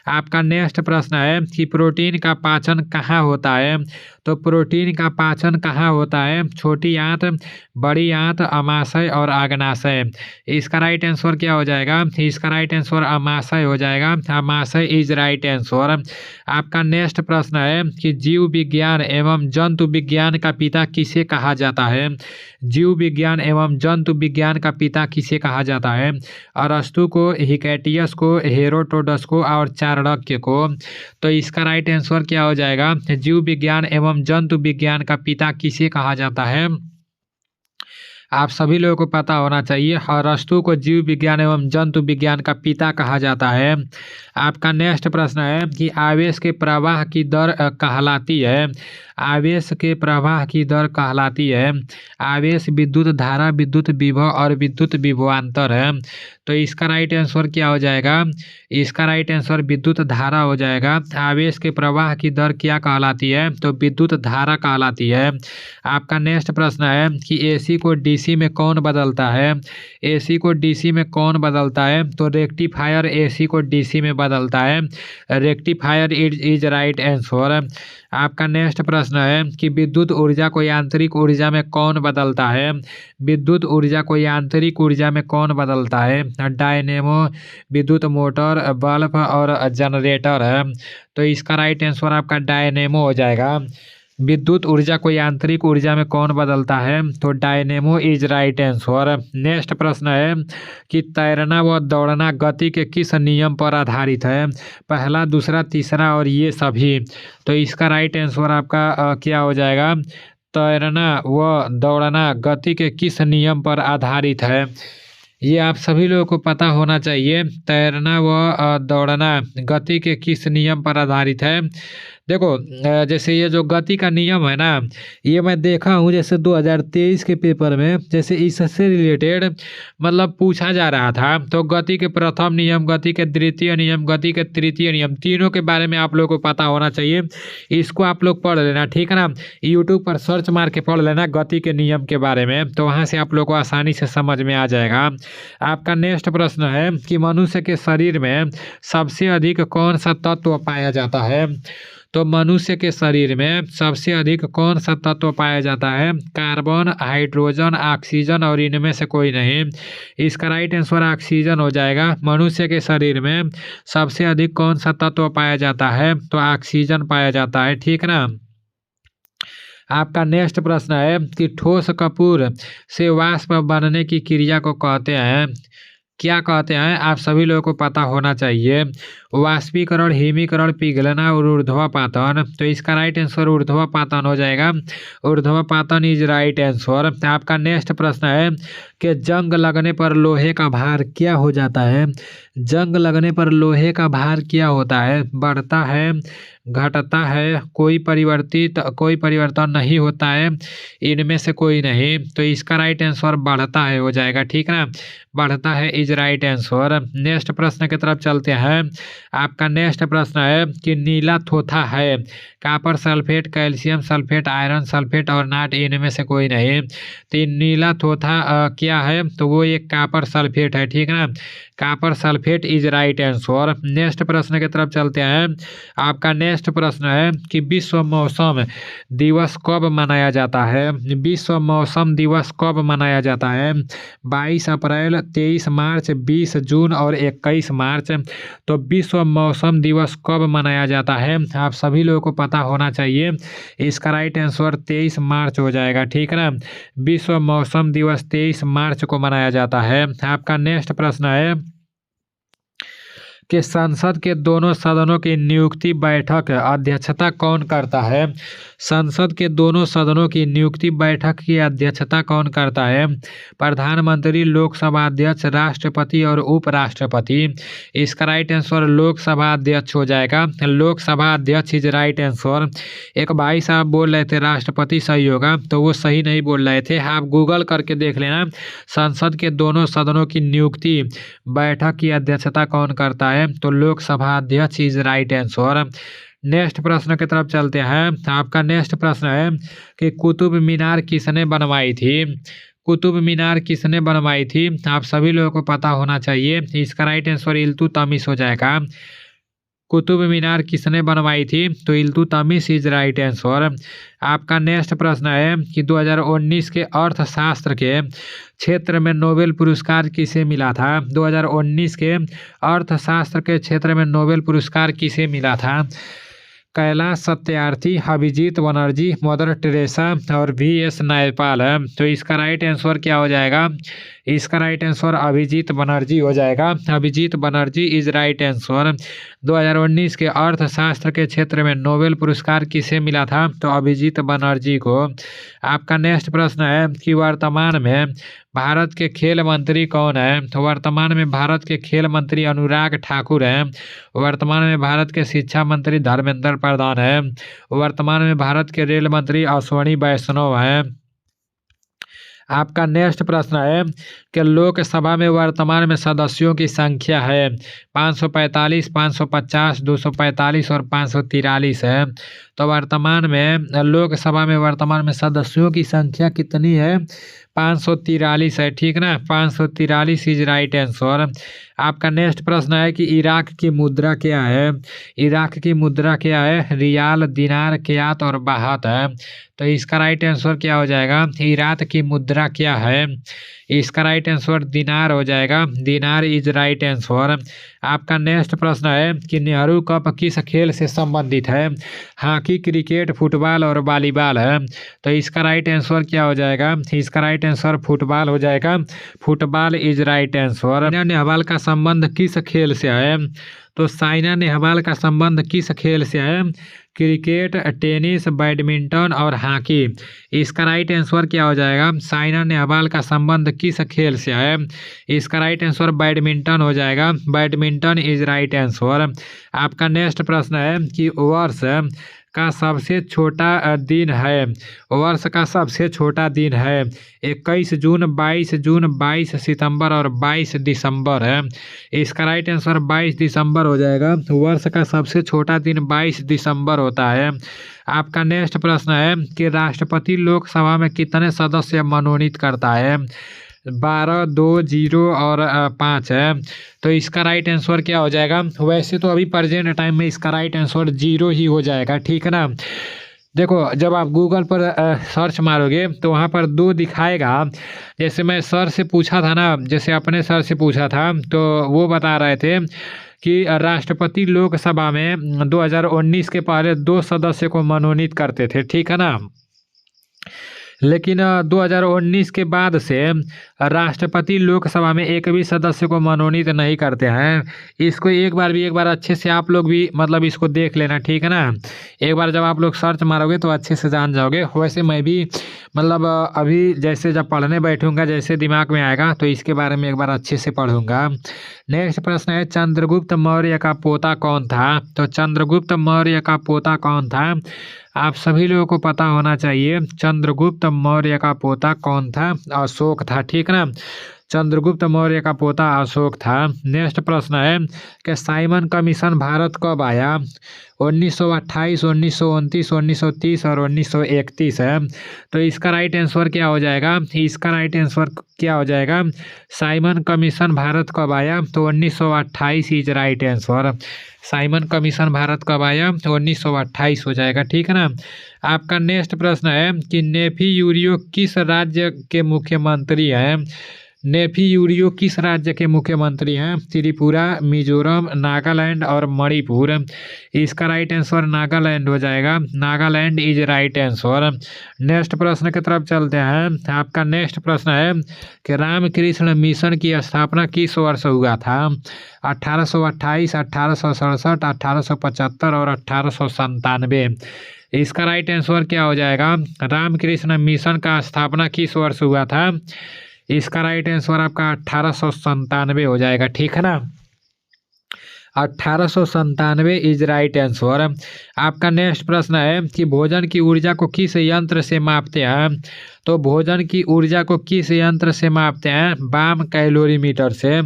आपका नेक्स्ट प्रश्न है कि प्रोटीन का पाचन कहाँ होता है, तो प्रोटीन का पाचन कहाँ होता है, छोटी आंत, बड़ी आंत, अमाशय और आग्नाशय। इसका राइट आंसर क्या हो जाएगा, इसका राइट आंसर अमाशय हो जाएगा। अमाशय इज राइट आंसर। आपका नेक्स्ट प्रश्न है कि जीव विज्ञान एवं जंतु विज्ञान का पिता किसे कहा जाता है, जीव विज्ञान एवं जंतु विज्ञान का पिता किसे कहा जाता है, अरस्तु को, हिकैटियस को, हेरोडोटस को और चाणक्य को। तो इसका राइट आंसर क्या हो जाएगा, जीव विज्ञान एवं जंतु विज्ञान का पिता किसे कहा जाता है, आप सभी लोगों को पता होना चाहिए। अरस्तु को जीव विज्ञान एवं जंतु विज्ञान का पिता कहा जाता है। आपका नेक्स्ट प्रश्न है कि आवेश के प्रवाह की दर कहलाती है, आवेश के प्रवाह की दर कहलाती है। आवेश विद्युत धारा, विद्युत विभव और विद्युत विभवांतर है। तो इसका राइट आंसर क्या हो जाएगा, इसका राइट आंसर विद्युत धारा हो जाएगा। आवेश के प्रवाह की दर क्या कहलाती है, तो विद्युत धारा कहलाती है। आपका नेक्स्ट प्रश्न है कि एसी को डीसी में कौन बदलता है, एसी को डीसी में कौन बदलता है, तो रेक्टिफायर एसी को डीसी में बदलता है। Rectifier is right answer. आपका नेक्स्ट प्रश्न है कि विद्युत ऊर्जा को यांत्रिक ऊर्जा में कौन बदलता है, विद्युत ऊर्जा को यांत्रिक ऊर्जा में कौन बदलता है, डायनेमो, विद्युत मोटर, बल्ब और जनरेटर है। तो इसका राइट आंसर आपका डायनेमो हो जाएगा। विद्युत ऊर्जा को यांत्रिक ऊर्जा में कौन बदलता है, तो dynamo is right answer. Next प्रश्न है कि तैरना व दौड़ना गति के किस नियम पर आधारित है, पहला, दूसरा, तीसरा और ये सभी। तो इसका राइट आंसर आपका क्या हो जाएगा, तैरना व दौड़ना गति के किस नियम पर आधारित है। ये आप सभी लोगों को पता होना चाहिए। तैरना व दौड़ना गति के किस नियम पर आधारित है। देखो जैसे ये जो गति का नियम है ना, ये मैं देखा हूँ जैसे 2023 के पेपर में जैसे इससे रिलेटेड मतलब पूछा जा रहा था। तो गति के प्रथम नियम, गति के द्वितीय नियम, गति के तृतीय नियम, तीनों के बारे में आप लोगों को पता होना चाहिए। इसको आप लोग पढ़ लेना, ठीक है ना। यूट्यूब पर सर्च मार के पढ़ लेना गति के नियम के बारे में, तो वहाँ से आप लोग को आसानी से समझ में आ जाएगा। आपका नेक्स्ट प्रश्न है कि मनुष्य के शरीर में सबसे अधिक कौन सा तत्व पाया जाता है, तो मनुष्य के शरीर में सबसे अधिक कौन सा तत्व पाया जाता है, कार्बन, हाइड्रोजन, ऑक्सीजन और इनमें से कोई नहीं। इसका राइट आंसर ऑक्सीजन हो जाएगा। मनुष्य के शरीर में सबसे अधिक कौन सा तत्व पाया जाता है, तो ऑक्सीजन पाया जाता है, ठीक ना। आपका नेक्स्ट प्रश्न है कि ठोस कपूर से वाष्प बनने की क्रिया को कहते हैं, क्या कहते हैं, आप सभी लोगों को पता होना चाहिए। वाष्पीकरण, हिमीकरण, पिघलना और ऊर्ध्वापातन। तो इसका राइट आंसर ऊर्ध्वापातन हो जाएगा। ऊर्ध्वापातन इज राइट आंसर। आपका नेक्स्ट प्रश्न है कि जंग लगने पर लोहे का भार क्या हो जाता है। जंग लगने पर लोहे का भार क्या होता है, बढ़ता है, घटता है, कोई परिवर्तन नहीं होता है, इनमें से कोई नहीं। तो इसका राइट आंसर बढ़ता है हो जाएगा, ठीक ना, बढ़ता है इज राइट आंसर। नेक्स्ट प्रश्न की तरफ चलते हैं। आपका नेक्स्ट प्रश्न है कि नीला थोथा है, copper sulphate, calcium sulphate, iron sulphate और नाट, इनमें से कोई नहीं। तो ये नीला थोथा क्या है, तो वो एक कॉपर सल्फेट है, ठीक ना, copper sulphate is right answer. Next प्रश्न की तरफ चलते हैं। आपका नेक्स्ट प्रश्न है कि विश्व मौसम दिवस कब मनाया जाता है। विश्व मौसम दिवस कब मनाया जाता है, 22 अप्रैल, 23 मार्च, 20 जून और 21 मार्च। तो विश्व मौसम दिवस कब मनाया जाता है, आप सभी लोगों को पता होना चाहिए। इसका राइट आंसर 23 मार्च हो जाएगा, ठीक ना, विश्व मौसम दिवस 23 मार्च को मनाया जाता है। आपका नेक्स्ट प्रश्न है कि संसद के दोनों सदनों की नियुक्ति बैठक अध्यक्षता कौन करता है। संसद के दोनों सदनों की नियुक्ति बैठक की अध्यक्षता कौन करता है, प्रधानमंत्री, लोकसभा अध्यक्ष, राष्ट्रपति और उपराष्ट्रपति। इसका राइट आंसर लोकसभा अध्यक्ष हो जाएगा। लोकसभा अध्यक्ष इज राइट आंसर। एक भाई साहब बोल रहे थे राष्ट्रपति सही होगा, तो वो सही नहीं बोल रहे थे, आप गूगल करके देख लेना। संसद के दोनों सदनों की नियुक्ति बैठक की अध्यक्षता कौन करता है, तो लोकसभा अध्यक्ष इज राइट आंसर। नेक्स्ट प्रश्न की तरफ चलते हैं। आपका नेक्स्ट प्रश्न है कि कुतुब मीनार किसने बनवाई थी। कुतुब मीनार किसने बनवाई थी, आप सभी लोगों को पता होना चाहिए। इसका राइट आंसर इल्तुतमिश हो जाएगा। कुतुब मीनार किसने बनवाई थी, तो इल्तुतमिश इज राइट आंसर। आपका नेक्स्ट प्रश्न है कि 2019 के अर्थशास्त्र के क्षेत्र में नोबेल पुरस्कार किसे मिला था। 2019 के अर्थशास्त्र के क्षेत्र में नोबेल पुरस्कार किसे मिला था, कैलाश सत्यार्थी, अभिजीत बनर्जी, मदर टेरेसा और VS नायपाल है। तो इसका राइट आंसर क्या हो जाएगा, इसका राइट आंसर अभिजीत बनर्जी हो जाएगा। Abhijit Banerjee is right answer. 2019 के अर्थशास्त्र के क्षेत्र में नोबेल पुरस्कार किसे मिला था, तो अभिजीत बनर्जी को। आपका नेक्स्ट प्रश्न है कि वर्तमान में भारत के खेल मंत्री कौन है। तो वर्तमान में भारत के खेल मंत्री अनुराग ठाकुर हैं। वर्तमान में भारत के शिक्षा मंत्री धर्मेंद्र प्रधान है। वर्तमान में भारत के रेल मंत्री अश्वनी वैष्णव हैं। आपका नेक्स्ट प्रश्न है कि लोकसभा में वर्तमान में सदस्यों की संख्या है 545, 550, 245 और 543 है। तो वर्तमान में लोकसभा में वर्तमान में सदस्यों की संख्या कितनी है, 543 है, ठीक ना, 543 इज राइट आंसर। आपका नेक्स्ट प्रश्न है कि इराक की मुद्रा क्या है। इराक की मुद्रा क्या है, रियाल, दिनार, क्यात और बाहत है। तो इसका राइट आंसर क्या हो जाएगा, इराक की मुद्रा क्या है, इसका राइट आंसर दिनार हो जाएगा। दिनार इज राइट आंसर। आपका नेक्स्ट प्रश्न है कि नेहरू कप किस खेल से संबंधित है। हॉकी, क्रिकेट, फुटबॉल और वॉलीबॉल है। तो इसका राइट आंसर क्या हो जाएगा, इसका राइट आंसर फुटबॉल हो जाएगा। Football is right answer. Saina Nehwal का संबंध किस खेल से है। तो साइना नेहवाल का संबंध किस खेल से है, क्रिकेट, टेनिस, बैडमिंटन और हॉकी। इसका राइट आंसर क्या हो जाएगा, साइना नेहवाल का संबंध किस खेल से है, इसका राइट आंसर बैडमिंटन हो जाएगा। Badminton is right answer. आपका नेक्स्ट प्रश्न है कि वर्ष का सबसे छोटा दिन है। वर्ष का सबसे छोटा दिन है 21 जून, 22 जून, 22 सितंबर और 22 दिसंबर है। इसका राइट आंसर 22 दिसंबर हो जाएगा। वर्ष का सबसे छोटा दिन 22 दिसंबर होता है। आपका नेक्स्ट प्रश्न है कि राष्ट्रपति लोकसभा में कितने सदस्य मनोनीत करता है। 12, 2, 0 और 5 है। तो इसका राइट आंसर क्या हो जाएगा, वैसे तो अभी प्रेजेंट टाइम में इसका राइट आंसर 0 ही हो जाएगा, ठीक है ना। देखो जब आप गूगल पर सर्च मारोगे तो वहाँ पर 2 दिखाएगा। जैसे मैं सर से पूछा था ना, जैसे अपने सर से पूछा था, तो वो बता रहे थे कि राष्ट्रपति लोकसभा में 2019 के पहले 2 सदस्य को मनोनीत करते थे, ठीक है ना। लेकिन 2019 के बाद से राष्ट्रपति लोकसभा में एक भी सदस्य को मनोनीत नहीं करते हैं। इसको एक बार अच्छे से आप लोग भी मतलब इसको देख लेना, ठीक है ना। एक बार जब आप लोग सर्च मारोगे तो अच्छे से जान जाओगे। वैसे मैं भी मतलब अभी जैसे जब पढ़ने बैठूंगा जैसे दिमाग में आएगा तो इसके बारे में एक बार अच्छे से पढ़ूंगा। नेक्स्ट प्रश्न है, चंद्रगुप्त मौर्य का पोता कौन था? तो चंद्रगुप्त मौर्य का पोता कौन था? आप सभी लोगों को पता होना चाहिए। चंद्रगुप्त मौर्य का पोता कौन था? अशोक था, ठीक ना। चंद्रगुप्त मौर्य का पोता अशोक था। नेक्स्ट प्रश्न है कि साइमन कमीशन भारत कब आया? 1928, 1929, 1930 और 1931 है। तो इसका राइट आंसर क्या हो जाएगा? इसका राइट आंसर क्या हो जाएगा? साइमन कमीशन भारत कब आया? तो 1928 is right answer. Simon commission Bharat कब आया? 1928 हो जाएगा, ठीक है ना। आपका नेक्स्ट प्रश्न है कि नेफी यूरियो किस राज्य के मुख्यमंत्री हैं? नेफी यूरियो किस राज्य के मुख्यमंत्री हैं? त्रिपुरा, मिजोरम, नागालैंड और मणिपुर। इसका राइट आंसर नागालैंड हो जाएगा। Nagaland is right answer. Next प्रश्न की तरफ चलते हैं। आपका नेक्स्ट प्रश्न है कि रामकृष्ण मिशन की स्थापना किस वर्ष हुआ था? 1828, 1867, 1875 और 1897। इसका राइट आंसर क्या हो जाएगा? रामकृष्ण मिशन का स्थापना किस वर्ष हुआ था? इसका राइट आंसर आपका 1897 हो जाएगा, ठीक है ना। 1897 इज राइट आंसर। आपका नेक्स्ट प्रश्न है कि भोजन की ऊर्जा को किस यंत्र से मापते हैं? तो भोजन की ऊर्जा को किस यंत्र से मापते हैं? बाम कैलोरीमीटर से।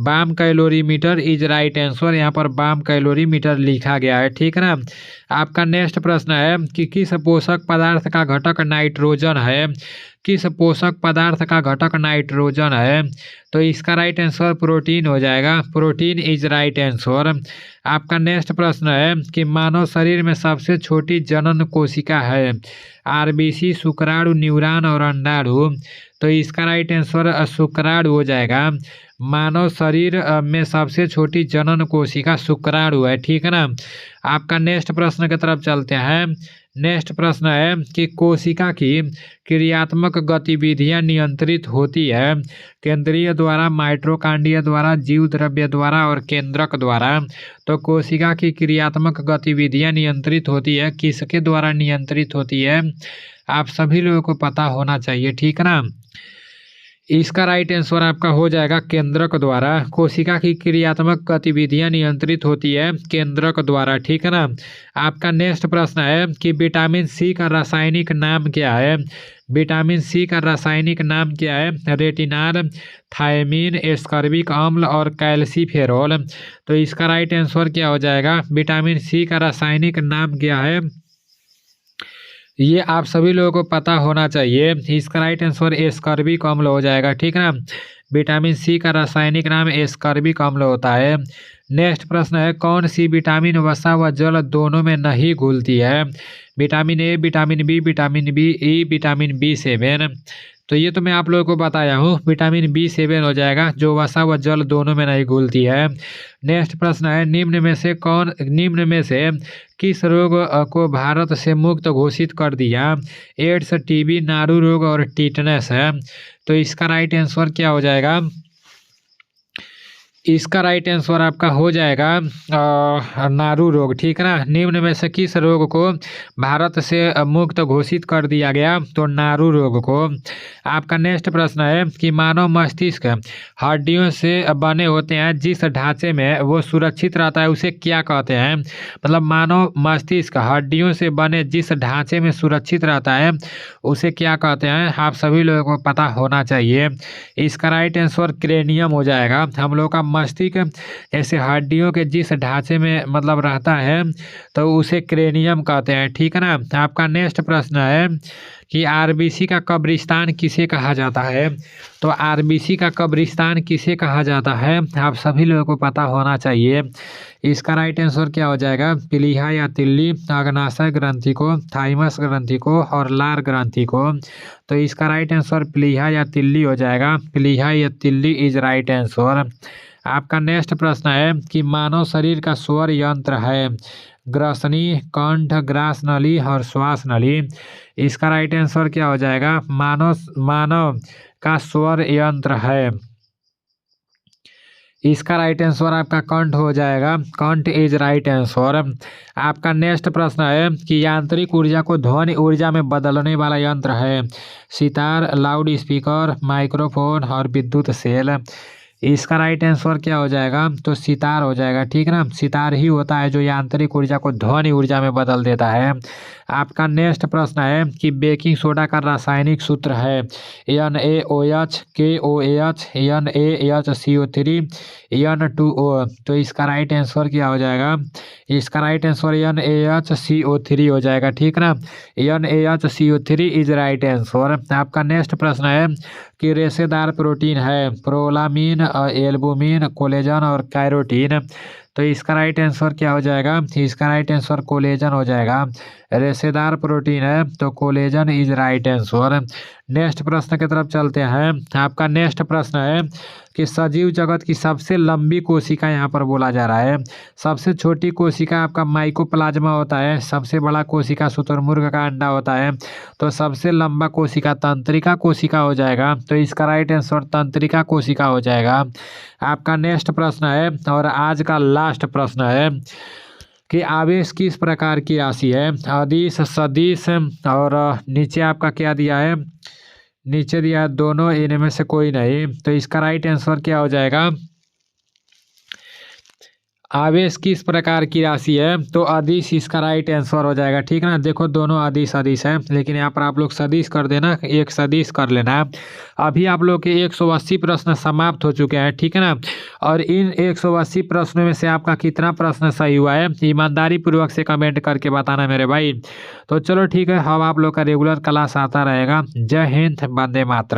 Bomb calorimeter is right answer. यहाँ पर बाम कैलोरीमीटर लिखा गया है, ठीक है ना। आपका नेक्स्ट प्रश्न है कि किस पोषक पदार्थ का घटक नाइट्रोजन है? किस पोषक पदार्थ का घटक नाइट्रोजन है? तो इसका राइट आंसर प्रोटीन हो जाएगा। Protein is right answer. आपका नेक्स्ट प्रश्न है कि मानव शरीर में सबसे छोटी जनन कोशिका है? आरबीसी, शुक्राणु, न्यूरॉन और अंडाणु। तो इसका राइट आंसर शुक्राणु हो जाएगा। मानव शरीर में सबसे छोटी जनन कोशिका शुक्राणु है, ठीक है ना। आपका नेक्स्ट प्रश्न की तरफ चलते हैं। नेक्स्ट प्रश्न है कि कोशिका की क्रियात्मक गतिविधियां नियंत्रित होती है केंद्रीय द्वारा, माइटोकॉन्ड्रिया द्वारा, जीव द्रव्य द्वारा और केंद्रक द्वारा। तो कोशिका की क्रियात्मक गतिविधियां नियंत्रित होती है, किसके द्वारा नियंत्रित होती है? आप सभी लोगों को पता होना चाहिए, ठीक है ना। इसका राइट आंसर आपका हो जाएगा केंद्रक द्वारा। कोशिका की क्रियात्मक गतिविधियां नियंत्रित होती है केंद्रक द्वारा, ठीक है ना। आपका नेक्स्ट प्रश्न है कि विटामिन सी का रासायनिक नाम क्या है? विटामिन सी का रासायनिक नाम क्या है? रेटिनॉल, थायमीन, एस्कॉर्बिक अम्ल और कैल्सीफेरॉल। तो इसका राइट आंसर क्या हो जाएगा? विटामिन सी का रासायनिक नाम क्या है? ये आप सभी लोगों को पता होना चाहिए। इसका राइट आंसर एस्कॉर्बिक अम्ल हो जाएगा, ठीक है ना। विटामिन सी का रासायनिक नाम एस्कॉर्बिक अम्ल होता है। नेक्स्ट प्रश्न है कौन सी विटामिन वसा व जल दोनों में नहीं घुलती है? Vitamin A, vitamin B, vitamin B E, vitamin B7। तो ये तो मैं आप लोगों को बताया हूँ। विटामिन B7 हो जाएगा जो वसा व जल दोनों में नहीं घुलती है। नेक्स्ट प्रश्न है निम्न में से किस रोग को भारत से मुक्त घोषित कर दिया? एड्स, टीबी, नारू रोग और टिटनेस है। तो इसका राइट आंसर क्या हो जाएगा? इसका राइट आंसर आपका हो जाएगा नारू रोग, ठीक है ना। निम्न में से किस रोग को भारत से मुक्त घोषित कर दिया गया? तो नारू रोग को। आपका नेक्स्ट प्रश्न है कि मानव मस्तिष्क हड्डियों से बने होते हैं, जिस ढांचे में वो सुरक्षित रहता है उसे क्या कहते हैं? मतलब मानव मस्तिष्क हड्डियों से बने जिस ढांचे में सुरक्षित रहता है उसे क्या कहते हैं? आप सभी लोगों को पता होना चाहिए। इसका राइट आंसर क्रेनियम हो जाएगा। हम लोग का मस्तिष्क ऐसे हड्डियों के जिस ढांचे में मतलब रहता है तो उसे क्रेनियम कहते हैं, ठीक है ना। आपका नेक्स्ट प्रश्न है कि आरबीसी का कब्रिस्तान किसे कहा जाता है? तो आरबीसी का कब्रिस्तान किसे कहा जाता है? आप सभी लोगों को पता होना चाहिए। इसका राइट आंसर क्या हो जाएगा? प्लीहा या तिल्ली, अग्नाशय ग्रंथि को, थाइमस ग्रंथि को और लार ग्रंथि को। तो इसका राइट आंसर प्लीहा या तिल्ली हो जाएगा। प्लीहा या तिल्ली इज राइट आंसर। आपका नेक्स्ट प्रश्न है कि मानव शरीर का स्वर यंत्र है ग्रसनी, कंठ, ग्रास नली और श्वास नली। इसका राइट आंसर क्या हो जाएगा? मानव का स्वर यंत्र है? इसका राइट आंसर आपका कंठ हो जाएगा। कंठ इज राइट आंसर। आपका नेक्स्ट प्रश्न है कि यांत्रिक ऊर्जा को ध्वनि ऊर्जा में बदलने वाला यंत्र है? सितार, लाउड स्पीकर, माइक्रोफोन और विद्युत सेल। इसका राइट आंसर क्या हो जाएगा? तो सितार हो जाएगा, ठीक है ना। सितार ही होता है जो यांत्रिक ऊर्जा को ध्वनि ऊर्जा में बदल देता है। आपका नेक्स्ट प्रश्न है कि बेकिंग सोडा का रासायनिक सूत्र है? NaOH, KOH, NaHCO3, N2O। तो इसका राइट आंसर क्या हो जाएगा? इसका राइट आंसर NaHCO3 हो जाएगा, ठीक ना। NaHCO3 is right answer. आपका नेक्स्ट प्रश्न है कि रेशेदार प्रोटीन है? प्रोलामीन, एल्बुमिन, कोलेजन और कैरोटीन। तो इसका राइट आंसर क्या हो जाएगा? इसका राइट आंसर कोलेजन हो जाएगा। रेशेदार प्रोटीन है तो collagen is right answer. Next प्रश्न की तरफ चलते हैं। आपका नेक्स्ट प्रश्न है कि सजीव जगत की सबसे लंबी कोशिका यहाँ पर बोला जा रहा है। सबसे छोटी कोशिका आपका माइकोप्लाज्मा होता है, सबसे बड़ा कोशिका शुतुरमुर्ग का अंडा होता है, तो सबसे लंबा कोशिका तंत्रिका कोशिका हो जाएगा। तो इसका राइट आंसर तंत्रिका कोशिका हो जाएगा। आपका नेक्स्ट प्रश्न है और आज का लास्ट प्रश्न है कि आवेश किस प्रकार की राशि है? अदिश, सदिश और नीचे आपका क्या दिया है? नीचे दिया है दोनों, इनमें से कोई नहीं। तो इसका राइट आंसर क्या हो जाएगा? आवेश किस प्रकार की राशि है? तो अदिश इसका राइट आंसर हो जाएगा, ठीक है ना। देखो दोनों अदिश अदिश है, लेकिन यहाँ पर आप लोग सदिश कर देना, एक सदिश कर लेना। अभी आप लोग के 180 प्रश्न समाप्त हो चुके हैं, ठीक है ना। और इन 180 प्रश्नों में से आपका कितना प्रश्न सही हुआ है ईमानदारी पूर्वक से कमेंट करके बताना मेरे भाई। तो चलो ठीक है, अब आप लोग का रेगुलर क्लास आता रहेगा। जय हिंद, वंदे मातरम।